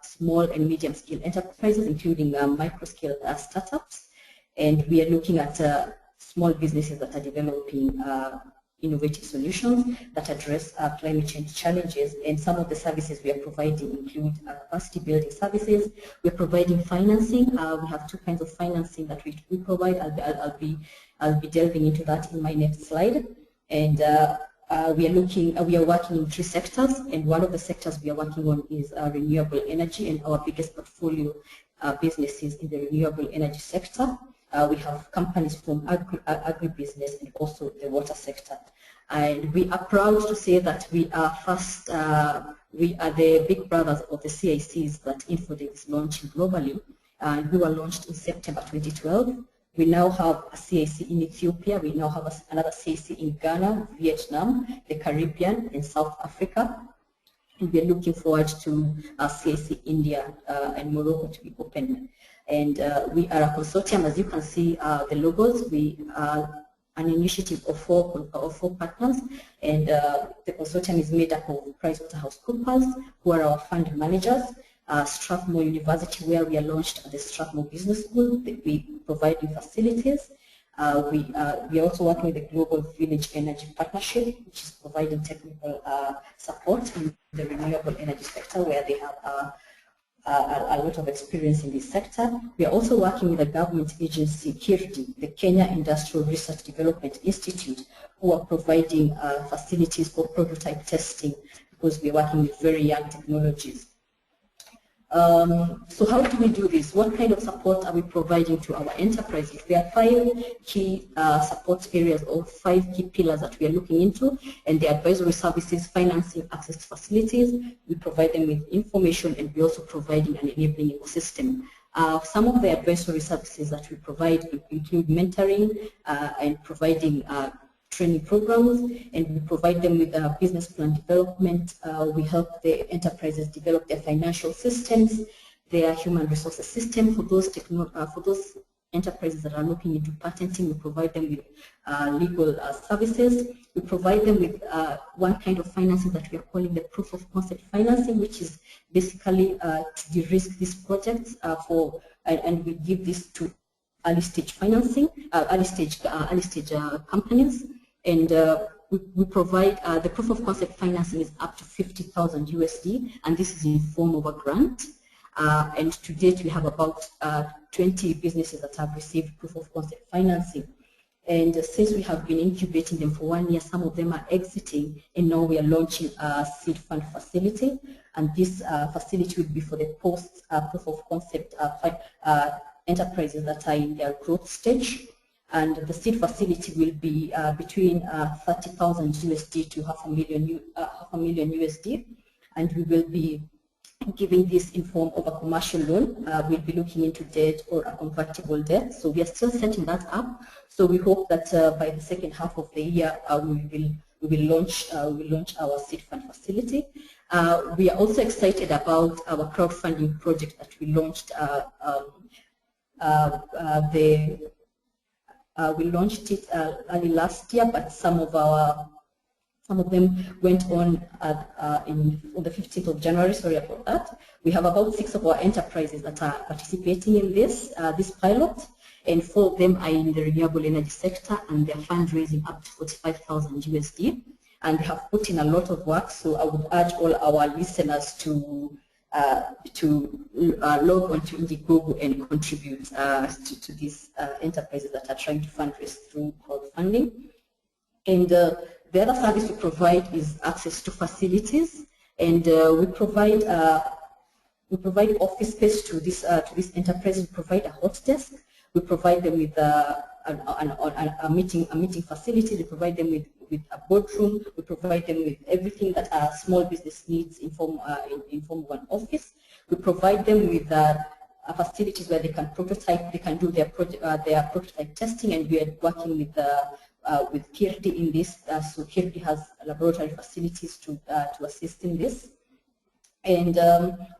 small and medium-scale enterprises, including micro-scale startups. And we are looking at small businesses that are developing innovative solutions that address climate change challenges. And some of the services we are providing include capacity building services. We're providing financing. We have two kinds of financing that we provide. I'll be delving into that in my next slide. And we are working in three sectors, and one of the sectors we are working on is renewable energy, and our biggest portfolio businesses in the renewable energy sector. We have companies from agribusiness and also the water sector. And we are proud to say that we are the big brothers of the CICs that INFUSE is launching globally. And we were launched in September 2012. We now have a CIC in Ethiopia. We now have another CIC in Ghana, Vietnam, the Caribbean, and South Africa. And we're looking forward to CIC India and Morocco to be opened. And we are a consortium. As you can see, the logos. We are an initiative of four partners, and the consortium is made up of PricewaterhouseCoopers, who are our fund managers, Strathmore University, where we are launched at the Strathmore Business School. We provide facilities. We are also working with the Global Village Energy Partnership, which is providing technical support in the renewable energy sector, where they have a lot of experience in this sector. We are also working with a government agency, KIRDI, the Kenya Industrial Research Development Institute, who are providing facilities for prototype testing, because we are working with very young technologies. So how do we do this? What kind of support are we providing to our enterprises? There are 5 key support areas, or 5 key pillars that we are looking into, and the advisory services, financing, access to facilities. We provide them with information, and we're also providing an enabling ecosystem. Some of the advisory services that we provide include mentoring and providing training programs, and we provide them with business plan development. We help the enterprises develop their financial systems, their human resources system. For those enterprises that are looking into patenting, we provide them with legal services. We provide them with one kind of financing that we are calling the proof of concept financing, which is basically to de-risk these projects and we give this to early stage financing, early stage companies. And we provide the proof of concept financing is up to 50,000 USD, and this is in form of a grant. And to date, we have about 20 businesses that have received proof of concept financing. And since we have been incubating them for 1 year, some of them are exiting, and now we are launching a seed fund facility. And this facility will be for the post proof of concept enterprises that are in their growth stage. And the seed facility will be between 30,000 USD to half a million USD, and we will be giving this in form of a commercial loan. We'll be looking into debt or a convertible debt. So we are still setting that up. So we hope that by the second half of the year, we will launch our seed fund facility. We are also excited about our crowdfunding project that we launched. We launched it early last year, but some of them went on on the 15th of January. Sorry about that. We have about 6 of our enterprises that are participating in this pilot, and 4 of them are in the renewable energy sector, and they're fundraising up to 45,000 USD. And they have put in a lot of work. So I would urge all our listeners to log on to Indiegogo and contribute to these enterprises that are trying to fundraise through crowdfunding. And the other service we provide is access to facilities, and we provide office space to this enterprise. We provide a hot desk. We provide them with a meeting facility. We provide them with a boardroom. We provide them with everything that a small business needs in form of an office. We provide them with facilities where they can prototype. They can do their prototype testing, and we are working with KCIC in this. So KCIC has laboratory facilities to assist in this. And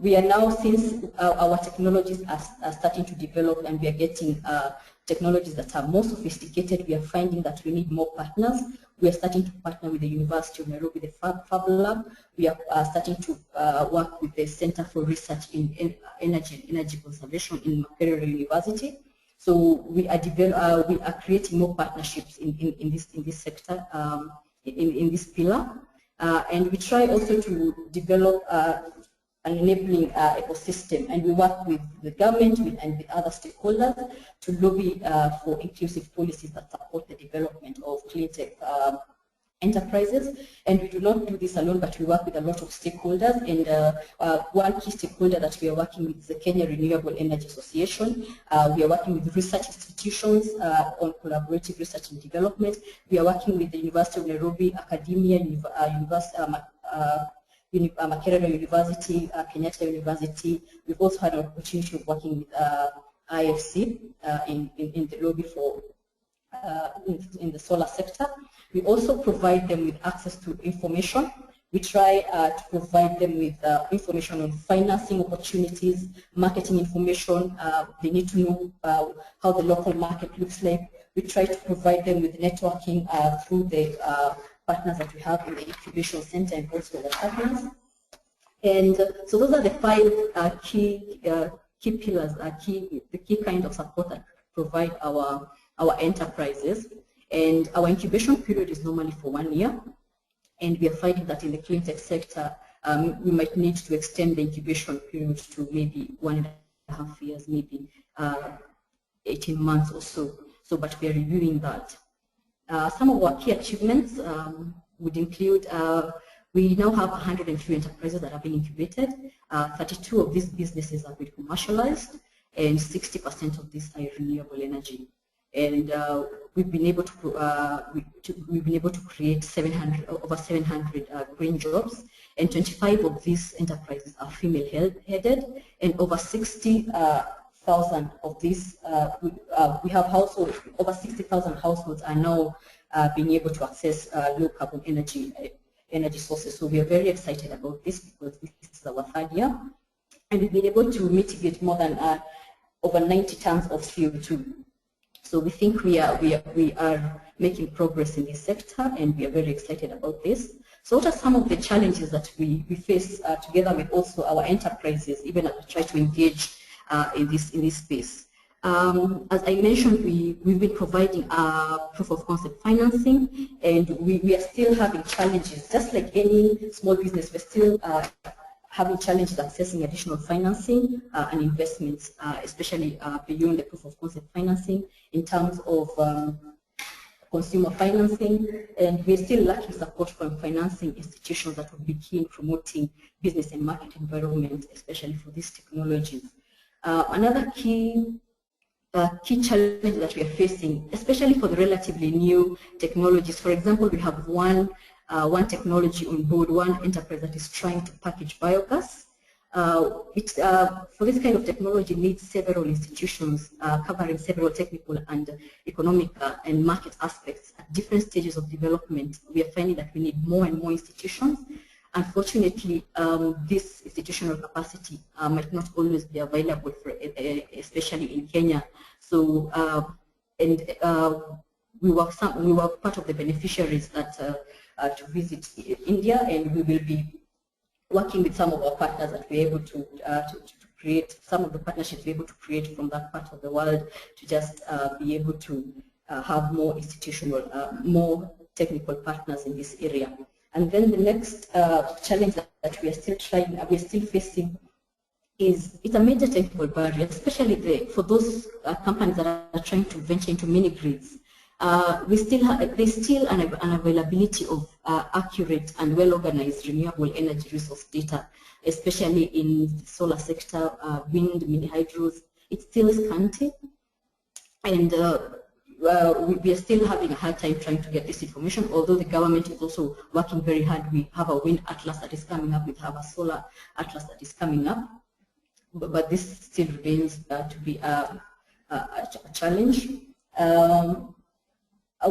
we are now, since our technologies are starting to develop and we are getting technologies that are more sophisticated, we are finding that we need more partners. We are starting to partner with the University of Nairobi, the Fab Lab. We are starting to work with the Center for Research in Energy Conservation in Makerere University. So we are creating more partnerships in this sector, in this pillar. And we try also to develop an enabling ecosystem, and we work with the government and with other stakeholders to lobby for inclusive policies that support the development of cleantech enterprises. And we do not do this alone, but we work with a lot of stakeholders. And one key stakeholder that we are working with is the Kenya Renewable Energy Association. We are working with research institutions on collaborative research and development. We are working with the University of Nairobi, academia, Makerere University, Kenyatta University. We've also had an opportunity of working with IFC in the lobby for in the solar sector. We also provide them with access to information. We try to provide them with information on financing opportunities, marketing information. They need to know how the local market looks like. We try to provide them with networking through the partners that we have in the Incubation Centre and also the partners. And so those are the 5 key pillars, the key kind of support that provide our enterprises. And our incubation period is normally for 1 year. And we are finding that in the cleantech sector, we might need to extend the incubation period to maybe 1.5 years, maybe 18 months or so. But we are reviewing that. Some of our key achievements would include, we now have 103 enterprises that are being incubated. 32 of these businesses have been commercialized, and 60% of these are renewable energy. And we've been able to create over 700 green jobs, and 25 of these enterprises are female-headed, and over 60,000 of these we have households. Over 60,000 households are now being able to access low-carbon energy sources. So we are very excited about this because this is our 3rd year, and we've been able to mitigate more than over 90 tons of CO2. So we think we are making progress in this sector, and we are very excited about this. So what are some of the challenges that we face together with also our enterprises, even as we try to engage in this space? As I mentioned, we've been providing proof of concept financing, and we are still having challenges. Just like any small business, we're still having challenges accessing additional financing and investments, especially beyond the proof of concept financing in terms of consumer financing, and we're still lacking support from financing institutions that would be key in promoting business and market environment, especially for these technologies. Another key challenge that we are facing, especially for the relatively new technologies. For example, we have one technology on board, one enterprise that is trying to package biogas. For this kind of technology needs several institutions covering several technical and economic and market aspects at different stages of development. We are finding that we need more and more institutions. Unfortunately, this institutional capacity might not always be available, especially in Kenya. So, we were part of the beneficiaries to visit India, and we will be working with some of our partners that we're able to create, some of the partnerships we're able to create from that part of the world to just be able to have more institutional, more technical partners in this area. And then the next challenge that we're still facing is it's a major technical barrier, especially for those companies that are trying to venture into mini grids. There's still an availability of accurate and well-organized renewable energy resource data, especially in the solar sector, wind, mini hydros. It's still scanty, and we are still having a hard time trying to get this information, although the government is also working very hard. We have a wind atlas that is coming up, we have a solar atlas that is coming up, but this still remains to be a challenge.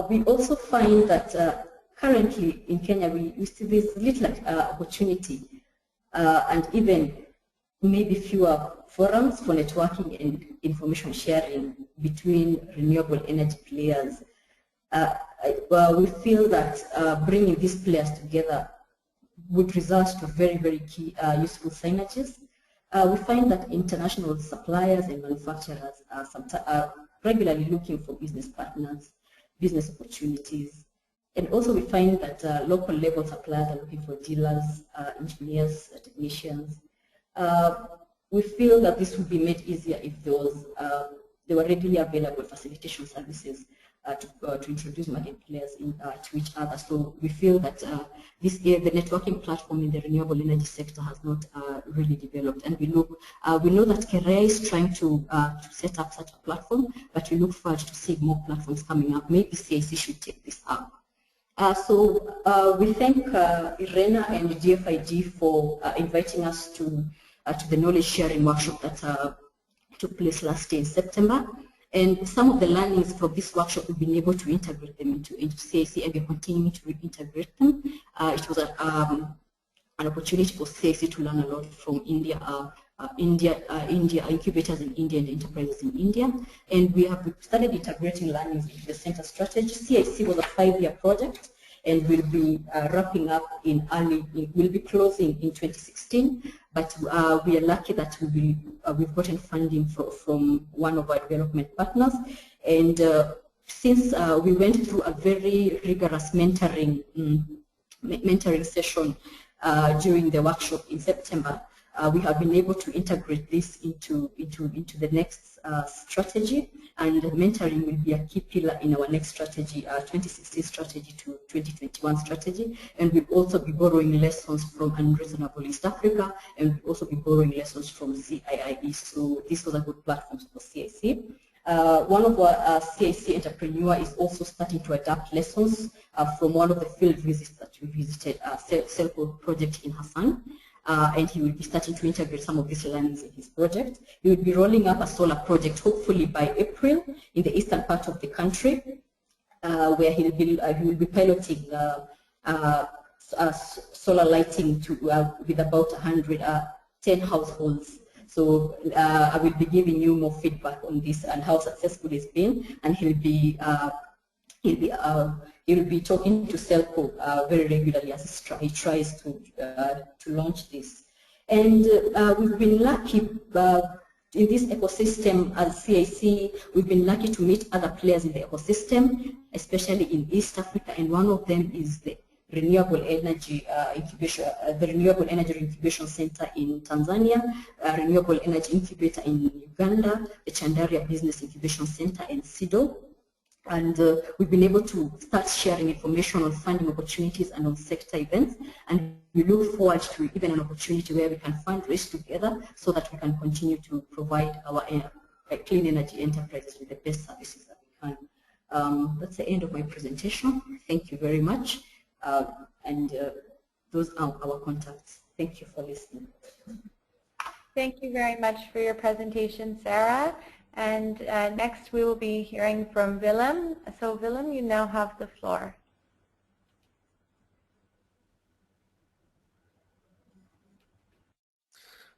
We also find that currently in Kenya, we see this little opportunity and even maybe fewer forums for networking and information sharing between renewable energy players. We feel that bringing these players together would result to very, very key useful synergies. We find that international suppliers and manufacturers are regularly looking for business partners, business opportunities. And also we find that local level suppliers are looking for dealers, engineers, technicians. We feel that this would be made easier if there were readily available facilitation services to introduce market players to each other. So we feel that the networking platform in the renewable energy sector has not really developed. And we know that KREA is trying to set up such a platform, but we look forward to seeing more platforms coming up. Maybe CIC should take this up. So we thank IRENA and DFID for inviting us to the knowledge sharing workshop that took place last year in September. And some of the learnings from this workshop, we've been able to integrate them into CIC, and we're continuing to integrate them. It was an opportunity for CIC to learn a lot from India, incubators in India and enterprises in India. And we have started integrating learnings into the center strategy. CIC was a 5-year project, and will be wrapping up we'll be closing in 2016, but we are lucky that we've gotten funding from one of our development partners. And since we went through a very rigorous mentoring session during the workshop in September, we have been able to integrate this into the next strategy, and mentoring will be a key pillar in our next strategy, 2016 strategy to 2021 strategy. And we'll also be borrowing lessons from Unreasonable East Africa, and we'll also be borrowing lessons from CIIE. So this was a good platform for CIC. One of our CIC entrepreneur is also starting to adapt lessons from one of the field visits that we visited, SELCO project in Hassan. And he will be starting to integrate some of these learnings in his project. He will be rolling up a solar project, hopefully by April, in the eastern part of the country, where he will be piloting solar lighting with about 110 households. So I will be giving you more feedback on this and how successful it's been, and he'll be talking to SELCO very regularly as he tries to launch this. And we've been lucky in this ecosystem as CIC. We've been lucky to meet other players in the ecosystem, especially in East Africa, and one of them is the Renewable Energy Incubation Centre in Tanzania, Renewable Energy Incubator in Uganda, the Chandaria Business Incubation Centre in SIDO. And we've been able to start sharing information on funding opportunities and on sector events. And we look forward to even an opportunity where we can fundraise together so that we can continue to provide our clean energy enterprises with the best services that we can. That's the end of my presentation. Thank you very much. And those are our contacts. Thank you for listening. Thank you very much for your presentation, Sarah. And next we will be hearing from Willem. So Willem, you now have the floor.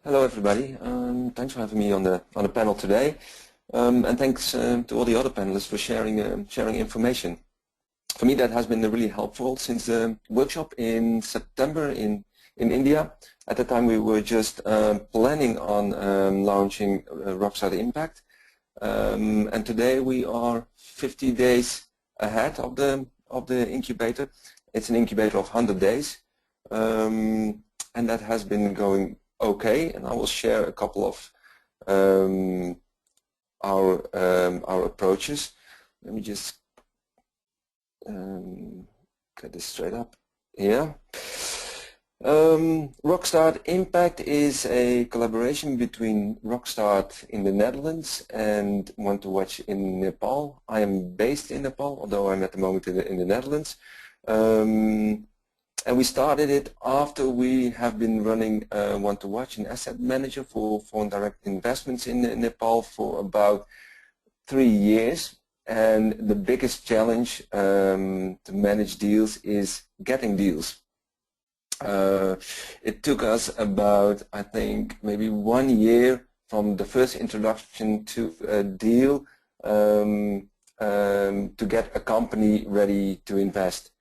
Hello everybody, thanks for having me on the panel today, and thanks to all the other panelists for sharing information. For me that has been really helpful since the workshop in September in India. At the time we were just planning on launching Rockstar Impact, and today we are 50 days ahead of the incubator. It's an incubator of 100 days, and that has been going okay, and I will share a couple of our approaches. Let me just get this straight up here. Rockstar Impact is a collaboration between Rockstar in the Netherlands and Want to Watch in Nepal. I am based in Nepal, although I'm at the moment in the Netherlands. And we started it after we have been running Want to Watch, an asset manager for foreign direct investments in Nepal for about 3 years. And the biggest challenge to manage deals is getting deals. It took us about, I think, maybe 1 year from the first introduction to a deal to get a company ready to invest.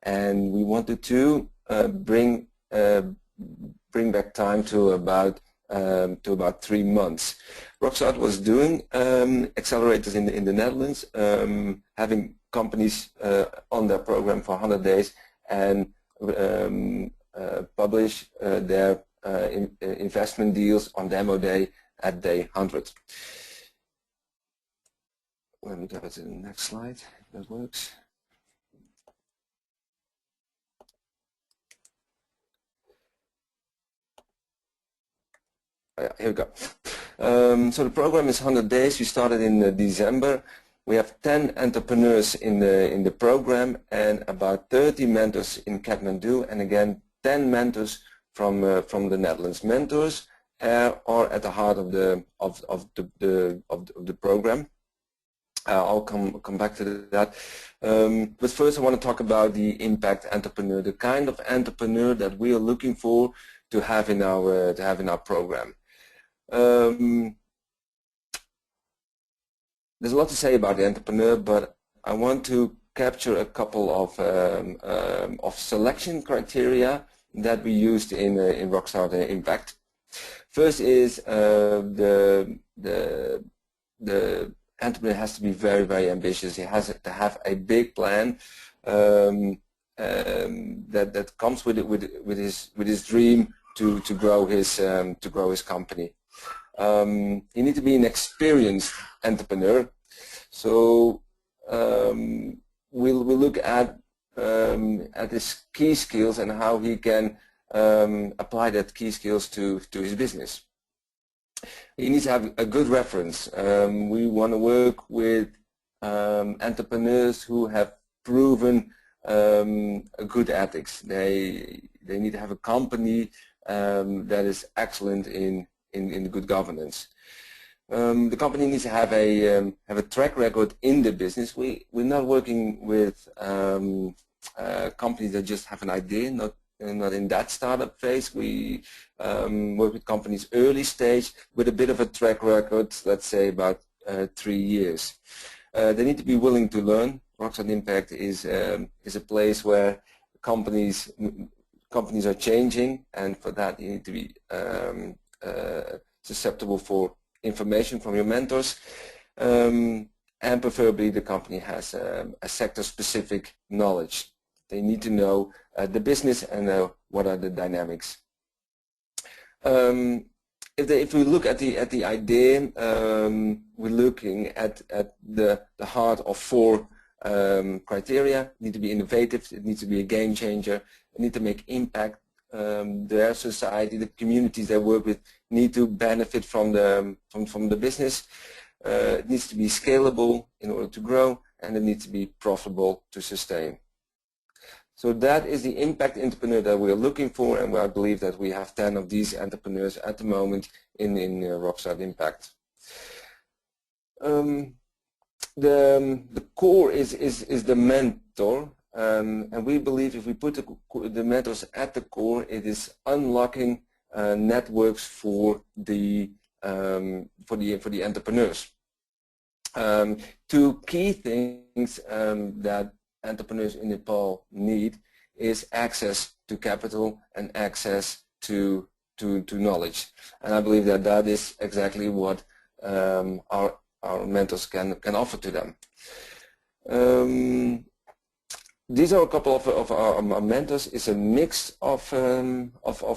And we wanted to bring back time to about 3 months. Rockstar was doing accelerators in the Netherlands, having companies on their program for 100 days and publish their investment deals on demo day at day 100. Let me go to the next slide, if that works. Here we go. So the program is 100 days. We started in December. We have 10 entrepreneurs in the program and about 30 mentors in Kathmandu, and again 10 mentors from the Netherlands. Mentors are at the heart of the program. I'll come back to that. But first I want to talk about the impact entrepreneur, the kind of entrepreneur that we are looking for to have in our program. There's a lot to say about the entrepreneur, but I want to capture a couple of selection criteria that we used in Rockstar Impact. First is the entrepreneur has to be very, very ambitious. He has to have a big plan that comes with his dream to grow his company. You need to be an experienced entrepreneur. So we'll look at his key skills and how he can apply that key skills to his business. He needs to have a good reference. We want to work with entrepreneurs who have proven good ethics. They need to have a company that is excellent in good governance. The company needs to have a track record in the business. We're not working with companies that just have an idea, not in that startup phase. We work with companies early stage with a bit of a track record, let's say about 3 years. They need to be willing to learn. Rockstar Impact is a place where companies are changing, and for that you need to be susceptible for information from your mentors, and preferably the company has a sector-specific knowledge. They need to know the business and what are the dynamics. If we look at the idea, we're looking at the heart of 4 criteria. It needs to be innovative. It needs to be a game changer. It needs to make impact. Their society, the communities they work with, need to benefit from the business. It needs to be scalable in order to grow, and it needs to be profitable to sustain. So that is the impact entrepreneur that we are looking for, and I believe that we have 10 of these entrepreneurs at the moment in Rockstart Impact. The core is the mentor, and we believe if we put the mentors at the core, it is unlocking networks for the entrepreneurs. Two key things that entrepreneurs in Nepal need is access to capital and access to knowledge, and I believe that that is exactly what our mentors can offer to them. These are a couple of our mentors. It's a mix of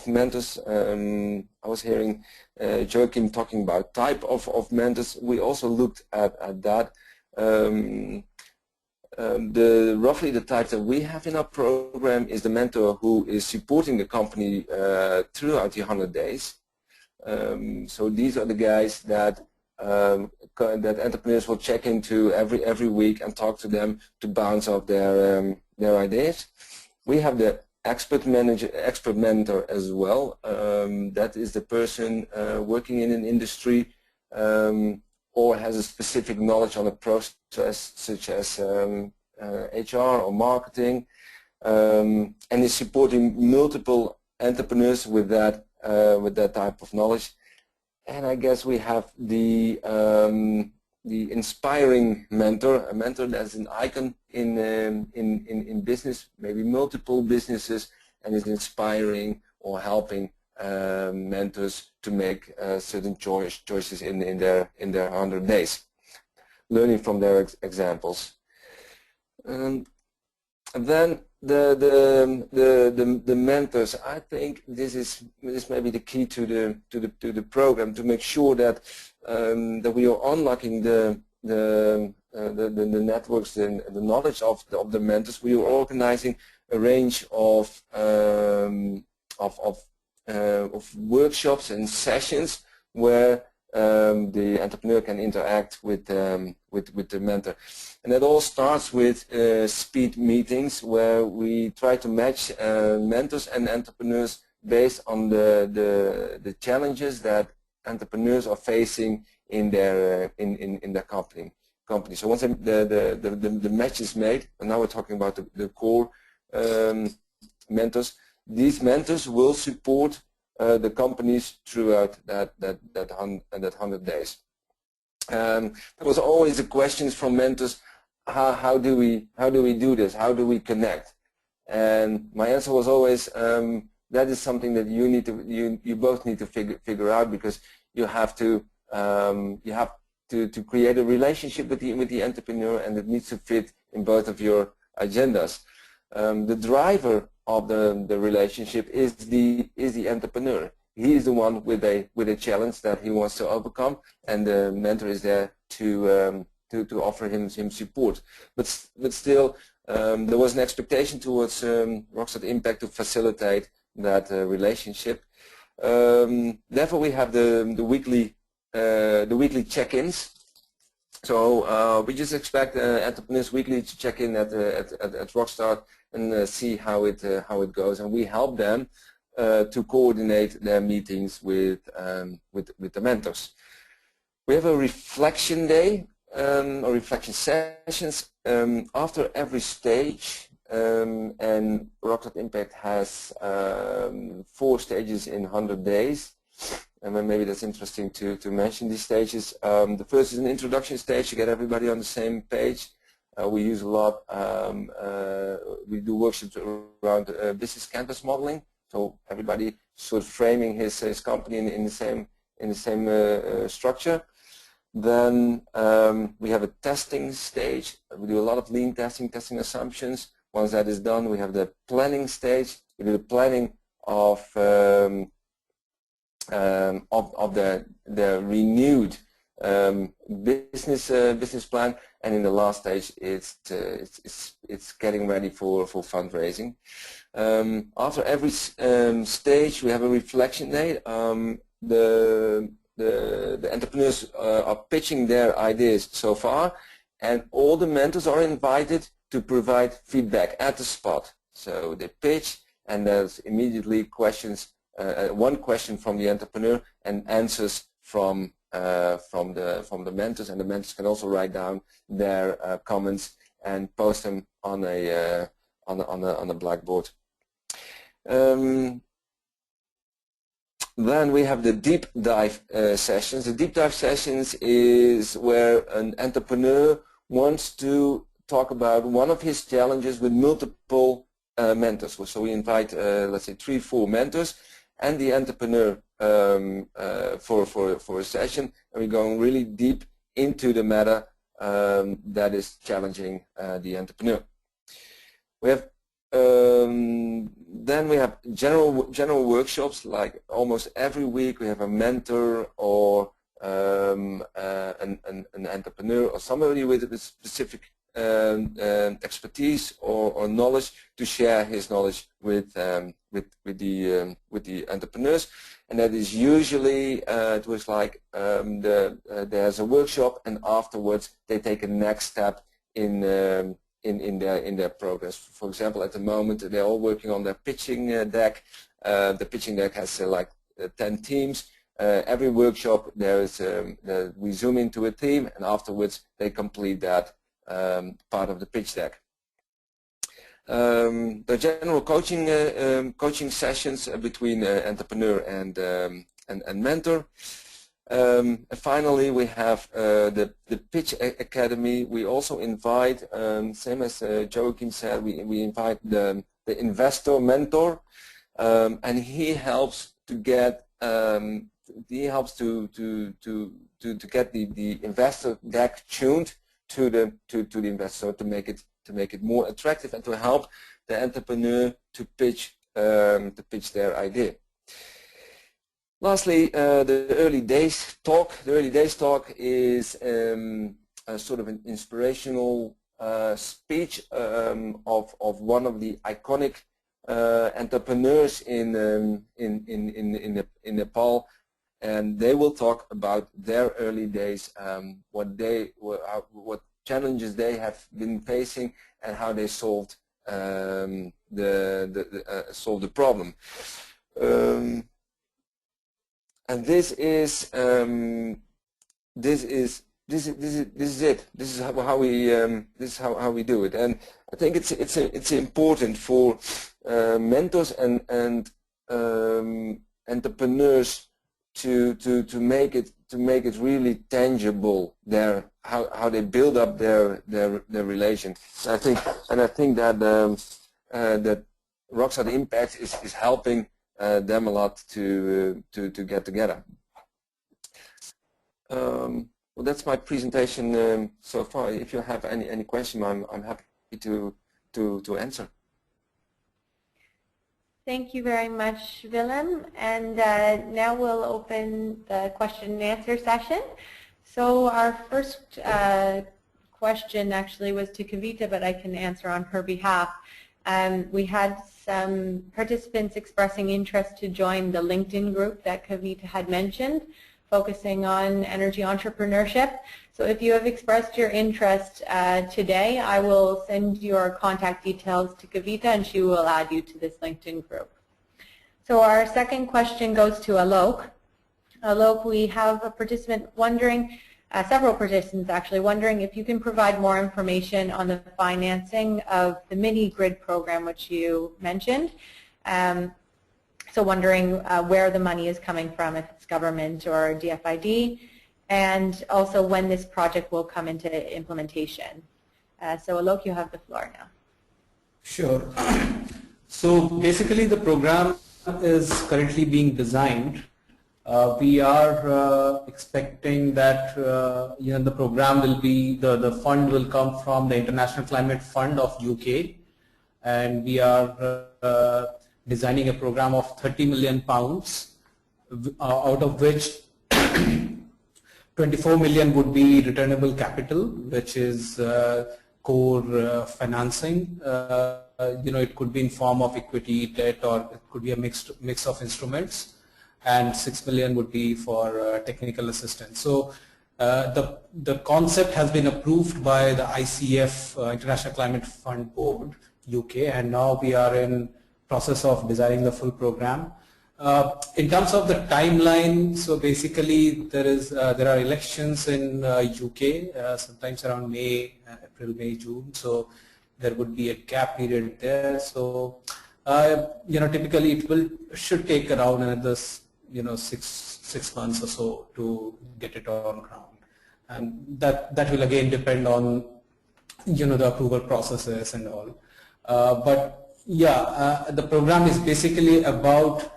mentors. I was hearing Joachim talking about type of mentors. We also looked at that. Roughly the type that we have in our program is the mentor who is supporting the company throughout the 100 days. So these are the guys that entrepreneurs will check into every week and talk to them to bounce off their ideas. We have the expert mentor as well. That is the person working in an industry or has a specific knowledge on a process such as HR or marketing, and is supporting multiple entrepreneurs with that type of knowledge. And I guess we have the inspiring mentor, a mentor that's an icon in business, maybe multiple businesses, and is inspiring or helping mentors to make certain choices in their 100 days, learning from their examples. And then the mentors, I think this may be the key to the program, to make sure that that we are unlocking the networks and the knowledge of the mentors. We are organizing a range of workshops and sessions where the entrepreneur can interact with the mentor. And it all starts with speed meetings where we try to match mentors and entrepreneurs based on the challenges that entrepreneurs are facing in their company. So once the match is made, and now we're talking about the core mentors, these mentors will support the companies throughout that 100 days. There was always the questions from mentors: how do we do this? How do we connect? And my answer was always that is something that you both need to figure out, because you have to create a relationship with the entrepreneur, and it needs to fit in both of your agendas. The driver of the relationship is the entrepreneur. He is the one with a challenge that he wants to overcome, and the mentor is there to offer him support. But still, there was an expectation towards Rockstart Impact to facilitate that relationship. Therefore, we have the weekly check-ins. So we just expect entrepreneurs weekly to check in at Rockstart and see how it goes, and we help them to coordinate their meetings with the mentors. We have a reflection day or reflection sessions after every stage, and Rockstart Impact has 4 stages in 100 days. And maybe that's interesting to mention these stages. The first is an introduction stage to get everybody on the same page. We use a lot, we do workshops around business canvas modeling, so everybody sort of framing his company in the same structure. Then we have a testing stage. We do a lot of lean testing assumptions. Once that is done, we have the planning stage. We do the planning of the renewed business plan, and in the last stage it's getting ready for fundraising. After every stage we have a reflection day. The entrepreneurs are pitching their ideas so far, and all the mentors are invited to provide feedback at the spot. So they pitch, and there's immediately questions, one question from the entrepreneur and answers from the mentors, and the mentors can also write down their comments and post them on a blackboard. Then we have the deep dive sessions. The deep dive sessions is where an entrepreneur wants to talk about one of his challenges with multiple mentors. So we invite, let's say, 3-4 mentors and the entrepreneur for a session, and we're going really deep into the matter that is challenging the entrepreneur. We have then we have general workshops, like almost every week we have a mentor or an entrepreneur or somebody with a specific expertise or knowledge to share his knowledge with the entrepreneurs, and that is usually it was like there's a workshop, and afterwards they take a next step in their progress. For example, at the moment they're all working on their pitching deck. The pitching deck has like 10 teams. Every workshop there is we zoom into a team, and afterwards they complete that part of the pitch deck. The general coaching sessions between entrepreneur and mentor. And finally, we have the Pitch Academy. We also invite, same as Joachim said, we invite the investor mentor, and he helps to get get the investor deck tuned to the investor, to make it more attractive and to help the entrepreneur to pitch their idea. Lastly, the early days talk. The early days talk is a sort of an inspirational speech of one of the iconic entrepreneurs in Nepal, and they will talk about their early days, what challenges they have been facing, and how they solved the problem. And this is it. This is how we do it, and I think it's important for mentors and entrepreneurs to make it really tangible. How they build up their relation. I think that that Rockstar Impact is helping them a lot to get together. Well, that's my presentation so far. If you have any question, I'm happy to answer. Thank you very much, Willem. And now we'll open the question and answer session. So our first question actually was to Kavita, but I can answer on her behalf. We had some participants expressing interest to join the LinkedIn group that Kavita had mentioned, focusing on energy entrepreneurship. So if you have expressed your interest today, I will send your contact details to Kavita, and she will add you to this LinkedIn group. So our second question goes to Alok. Alok, we have a participant wondering, several participants actually, wondering if you can provide more information on the financing of the mini-grid program which you mentioned. So wondering where the money is coming from, if it's government or DFID, and also when this project will come into implementation. So Alok, you have the floor now. Sure. So basically the program is currently being designed. We are expecting that the program will be, the fund will come from the International Climate Fund of UK, and we are designing a program of £30 million, out of which 24 million would be returnable capital, which is core financing. It could be in form of equity, debt, or it could be a mix of instruments. And 6 million would be for technical assistance. So the concept has been approved by the ICF, International Climate Fund Board, UK, and now we are in process of designing the full program. In terms of the timeline, so basically there are elections in UK sometimes around April, May, June. So there would be a gap period there. So typically should take around another 6 months or so to get it on ground, and that will again depend on the approval processes and all. But yeah, the program is basically about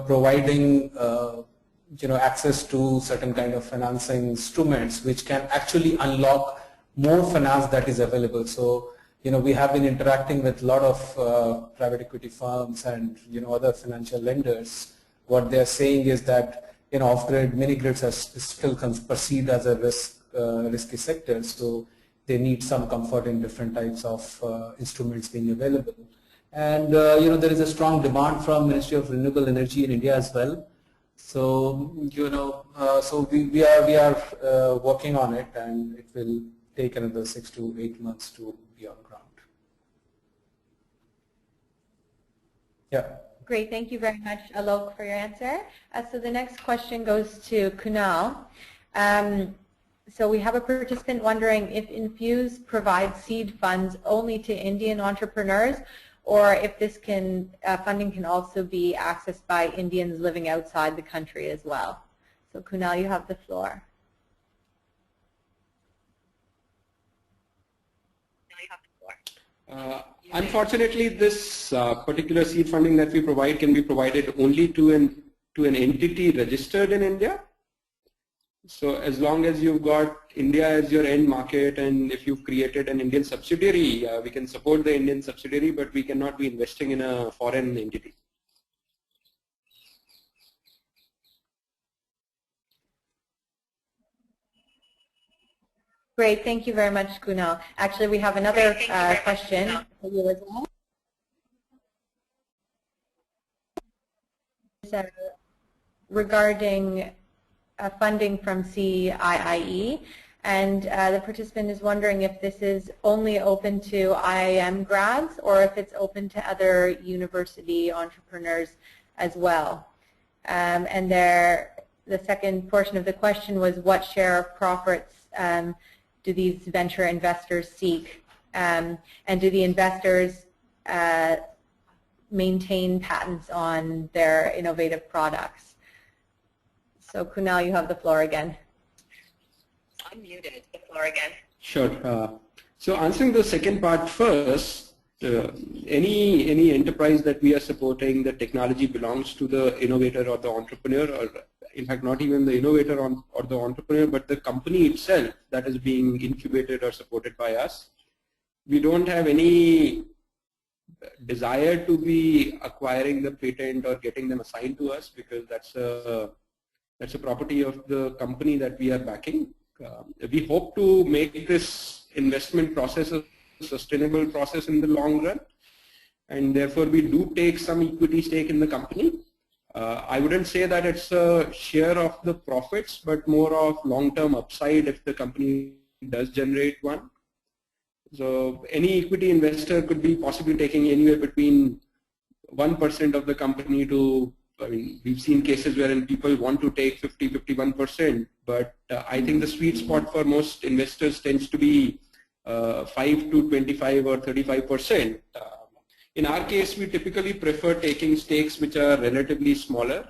providing access to certain kind of financing instruments which can actually unlock more finance that is available. So we have been interacting with a lot of private equity firms and other financial lenders. What they are saying is that off-grid, mini-grids are still perceived as a risky sector, so they need some comfort in different types of instruments being available. And there is a strong demand from Ministry of Renewable Energy in India as well. So so we are working on it, and it will take another 6 to 8 months to be on ground. Yeah. Great, thank you very much, Alok, for your answer. So the next question goes to Kunal. So we have a participant wondering if INFUSE provides seed funds only to Indian entrepreneurs, or if this funding can also be accessed by Indians living outside the country as well. So Kunal, you have the floor. Unfortunately, this particular seed funding that we provide can be provided only to an entity registered in India. So as long as you've got India as your end market, and if you've created an Indian subsidiary, we can support the Indian subsidiary, but we cannot be investing in a foreign entity. Great, thank you very much, Kunal. Actually, we have another question for you as well. Regarding funding from CIIE, and the participant is wondering if this is only open to IIM grads or if it's open to other university entrepreneurs as well. And the second portion of the question was, what share of profits do these venture investors seek, and do the investors maintain patents on their innovative products? So Kunal, you have the floor again. Unmuted, the floor again. Sure. So answering the second part first, any enterprise that we are supporting, the technology belongs to the innovator or the entrepreneur, or in fact not even the innovator or the entrepreneur, but the company itself that is being incubated or supported by us. We don't have any desire to be acquiring the patent or getting them assigned to us, because that's a property of the company that we are backing. We hope to make this investment process a sustainable process in the long run, and therefore we do take some equity stake in the company. I wouldn't say that it's a share of the profits, but more of long-term upside if the company does generate one. So any equity investor could be possibly taking anywhere between 1% of the company to, I mean, we've seen cases wherein people want to take 50, 51%, but I think the sweet spot for most investors tends to be 5 to 25 or 35%. In our case, we typically prefer taking stakes which are relatively smaller,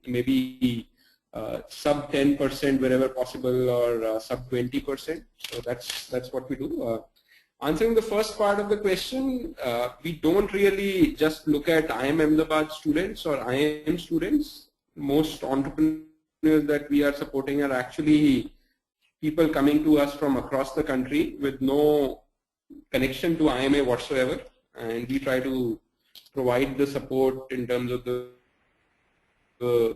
maybe sub 10% wherever possible, or sub 20%. So that's what we do. Answering the first part of the question, we don't really just look at IIM Ahmedabad students or IIM students. Most entrepreneurs that we are supporting are actually people coming to us from across the country with no connection to IMA whatsoever, and we try to provide the support in terms of the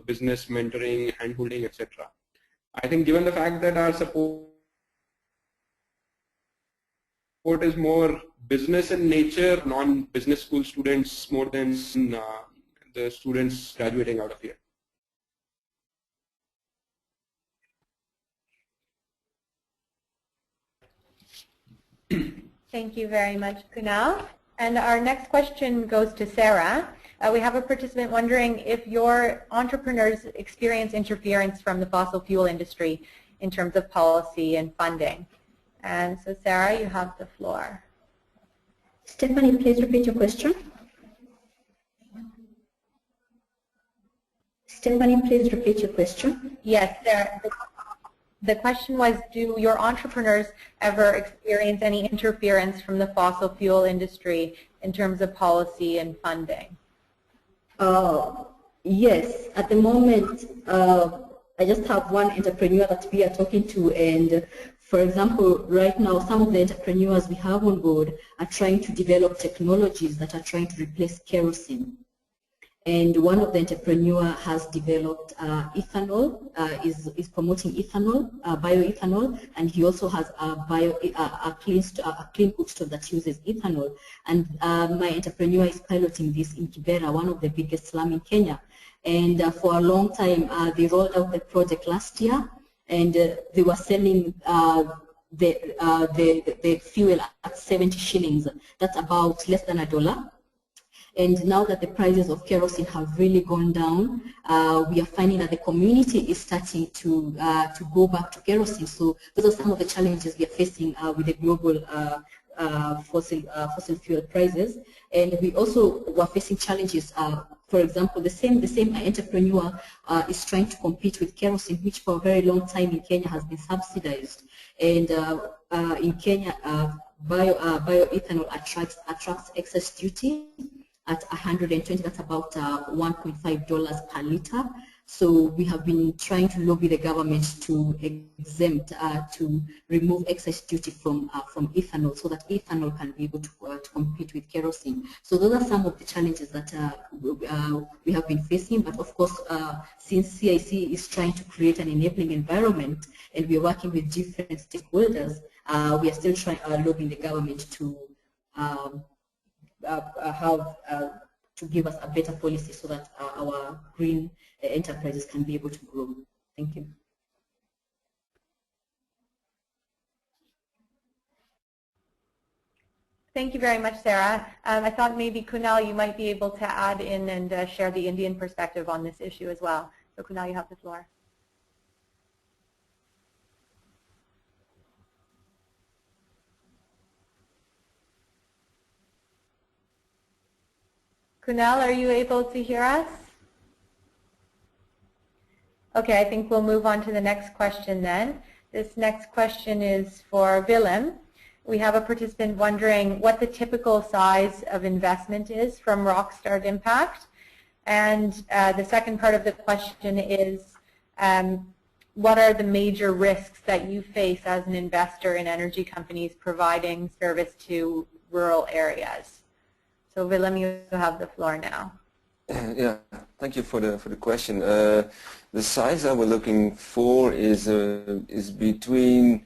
business mentoring, hand-holding, etc. I think given the fact that our support is more business in nature, non-business school students more than the students graduating out of here. Thank you very much, Kunal. And our next question goes to Sarah. We have a participant wondering if your entrepreneurs experience interference from the fossil fuel industry in terms of policy and funding. And so, Sarah, you have the floor. Stephanie, please repeat your question. Stephanie, please repeat your question. Yes, Sarah. The question was, do your entrepreneurs ever experience any interference from the fossil fuel industry in terms of policy and funding? Yes, at the moment, I just have one entrepreneur that we are talking to, and for example, right now, some of the entrepreneurs we have on board are trying to develop technologies that are trying to replace kerosene. And one of the entrepreneurs has developed ethanol, is promoting ethanol, bioethanol, and he also has a clean cookstove that uses ethanol. And my entrepreneur is piloting this incubator, one of the biggest slum in Kenya. And for a long time, they rolled out the project last year, and they were selling the fuel at 70 shillings. That's about less than $1. And now that the prices of kerosene have really gone down, we are finding that the community is starting to go back to kerosene. So those are some of the challenges we are facing with the global fossil fuel prices. And we also were facing challenges. For example, the same entrepreneur is trying to compete with kerosene, which for a very long time in Kenya has been subsidized. And in Kenya, bioethanol attracts excess duty at 120, that's about $1.5 per liter. So we have been trying to lobby the government to exempt, to remove excess duty from ethanol, so that ethanol can be able to compete with kerosene. So those are some of the challenges that we have been facing. But of course, since CIC is trying to create an enabling environment, and we are working with different stakeholders, we are still trying lobbying the government to to give us a better policy so that our green enterprises can be able to grow. Thank you. Thank you very much, Sarah. I thought maybe Kunal, you might be able to add in and share the Indian perspective on this issue as well. So Kunal, you have the floor. Kunal, are you able to hear us? Okay, I think we'll move on to the next question then. This next question is for Willem. We have a participant wondering what the typical size of investment is from Rockstart Impact. And the second part of the question is, what are the major risks that you face as an investor in energy companies providing service to rural areas? So Willem, you have the floor now. Yeah, thank you for the question. The size that we're looking for is between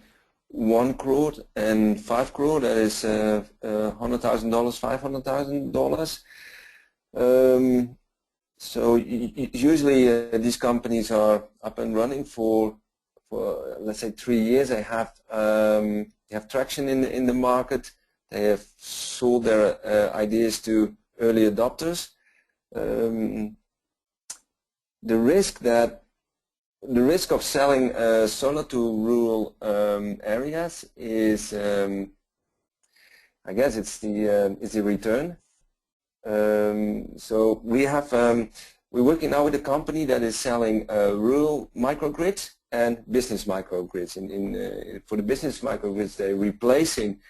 1 crore and 5 crore. That is $100,000, $500,000. So usually these companies are up and running for let's say 3 years. They have traction in the market. They have sold their ideas to early adopters. The risk of selling solar to rural areas is, I guess, it's the return. So we're working now with a company that is selling rural microgrids and business microgrids. For the business microgrids, they're replacing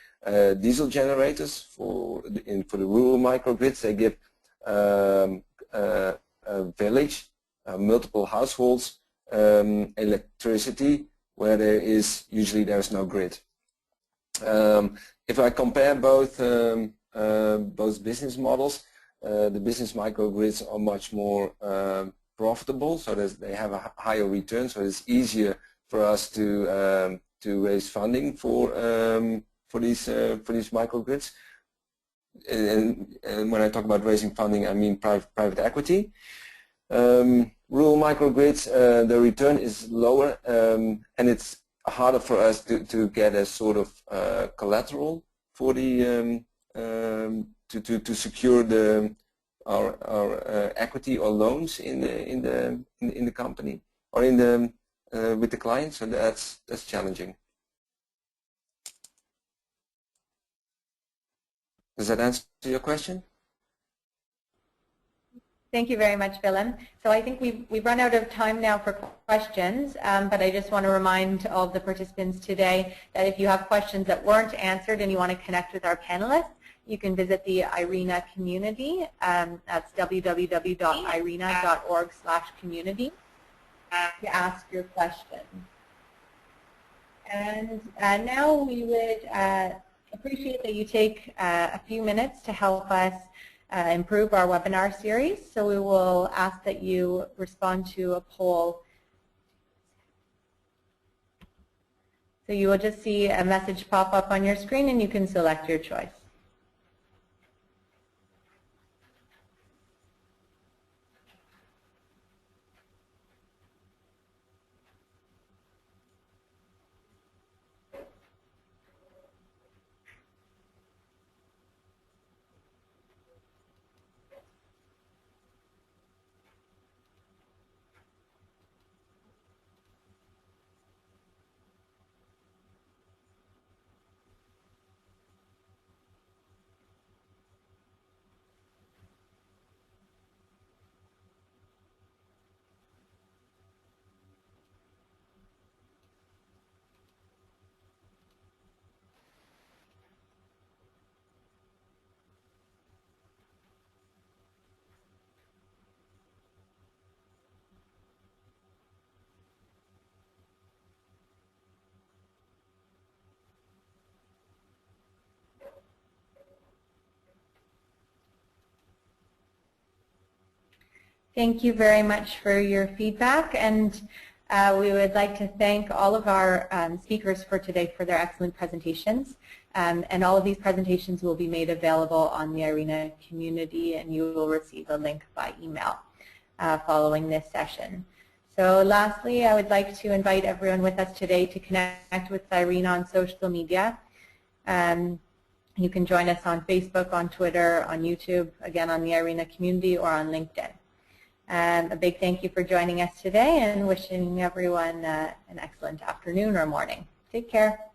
diesel generators. For the rural microgrids, they give a village, multiple households, electricity where there's no grid. If I compare both business models, the business microgrids are much more profitable, so they have a higher return. So it's easier for us to raise funding for these microgrids. And when I talk about raising funding, I mean private equity. Rural microgrids, the return is lower, and it's harder for us to get a sort of collateral for the to secure our equity or loans in the company or in the with the client. So that's challenging. Does that answer your question? Thank you very much, Willem. So I think we've run out of time now for questions, but I just want to remind all of the participants today that if you have questions that weren't answered and you want to connect with our panelists, you can visit the IRENA community. That's www.irena.org/community to ask your question. And now we would appreciate that you take a few minutes to help us improve our webinar series. So we will ask that you respond to a poll. So you will just see a message pop up on your screen and you can select your choice. Thank you very much for your feedback, and we would like to thank all of our speakers for today for their excellent presentations. And all of these presentations will be made available on the IRENA community, and you will receive a link by email following this session. So lastly, I would like to invite everyone with us today to connect with IRENA on social media. You can join us on Facebook, on Twitter, on YouTube, again on the IRENA community, or on LinkedIn. A big thank you for joining us today, and wishing everyone an excellent afternoon or morning. Take care.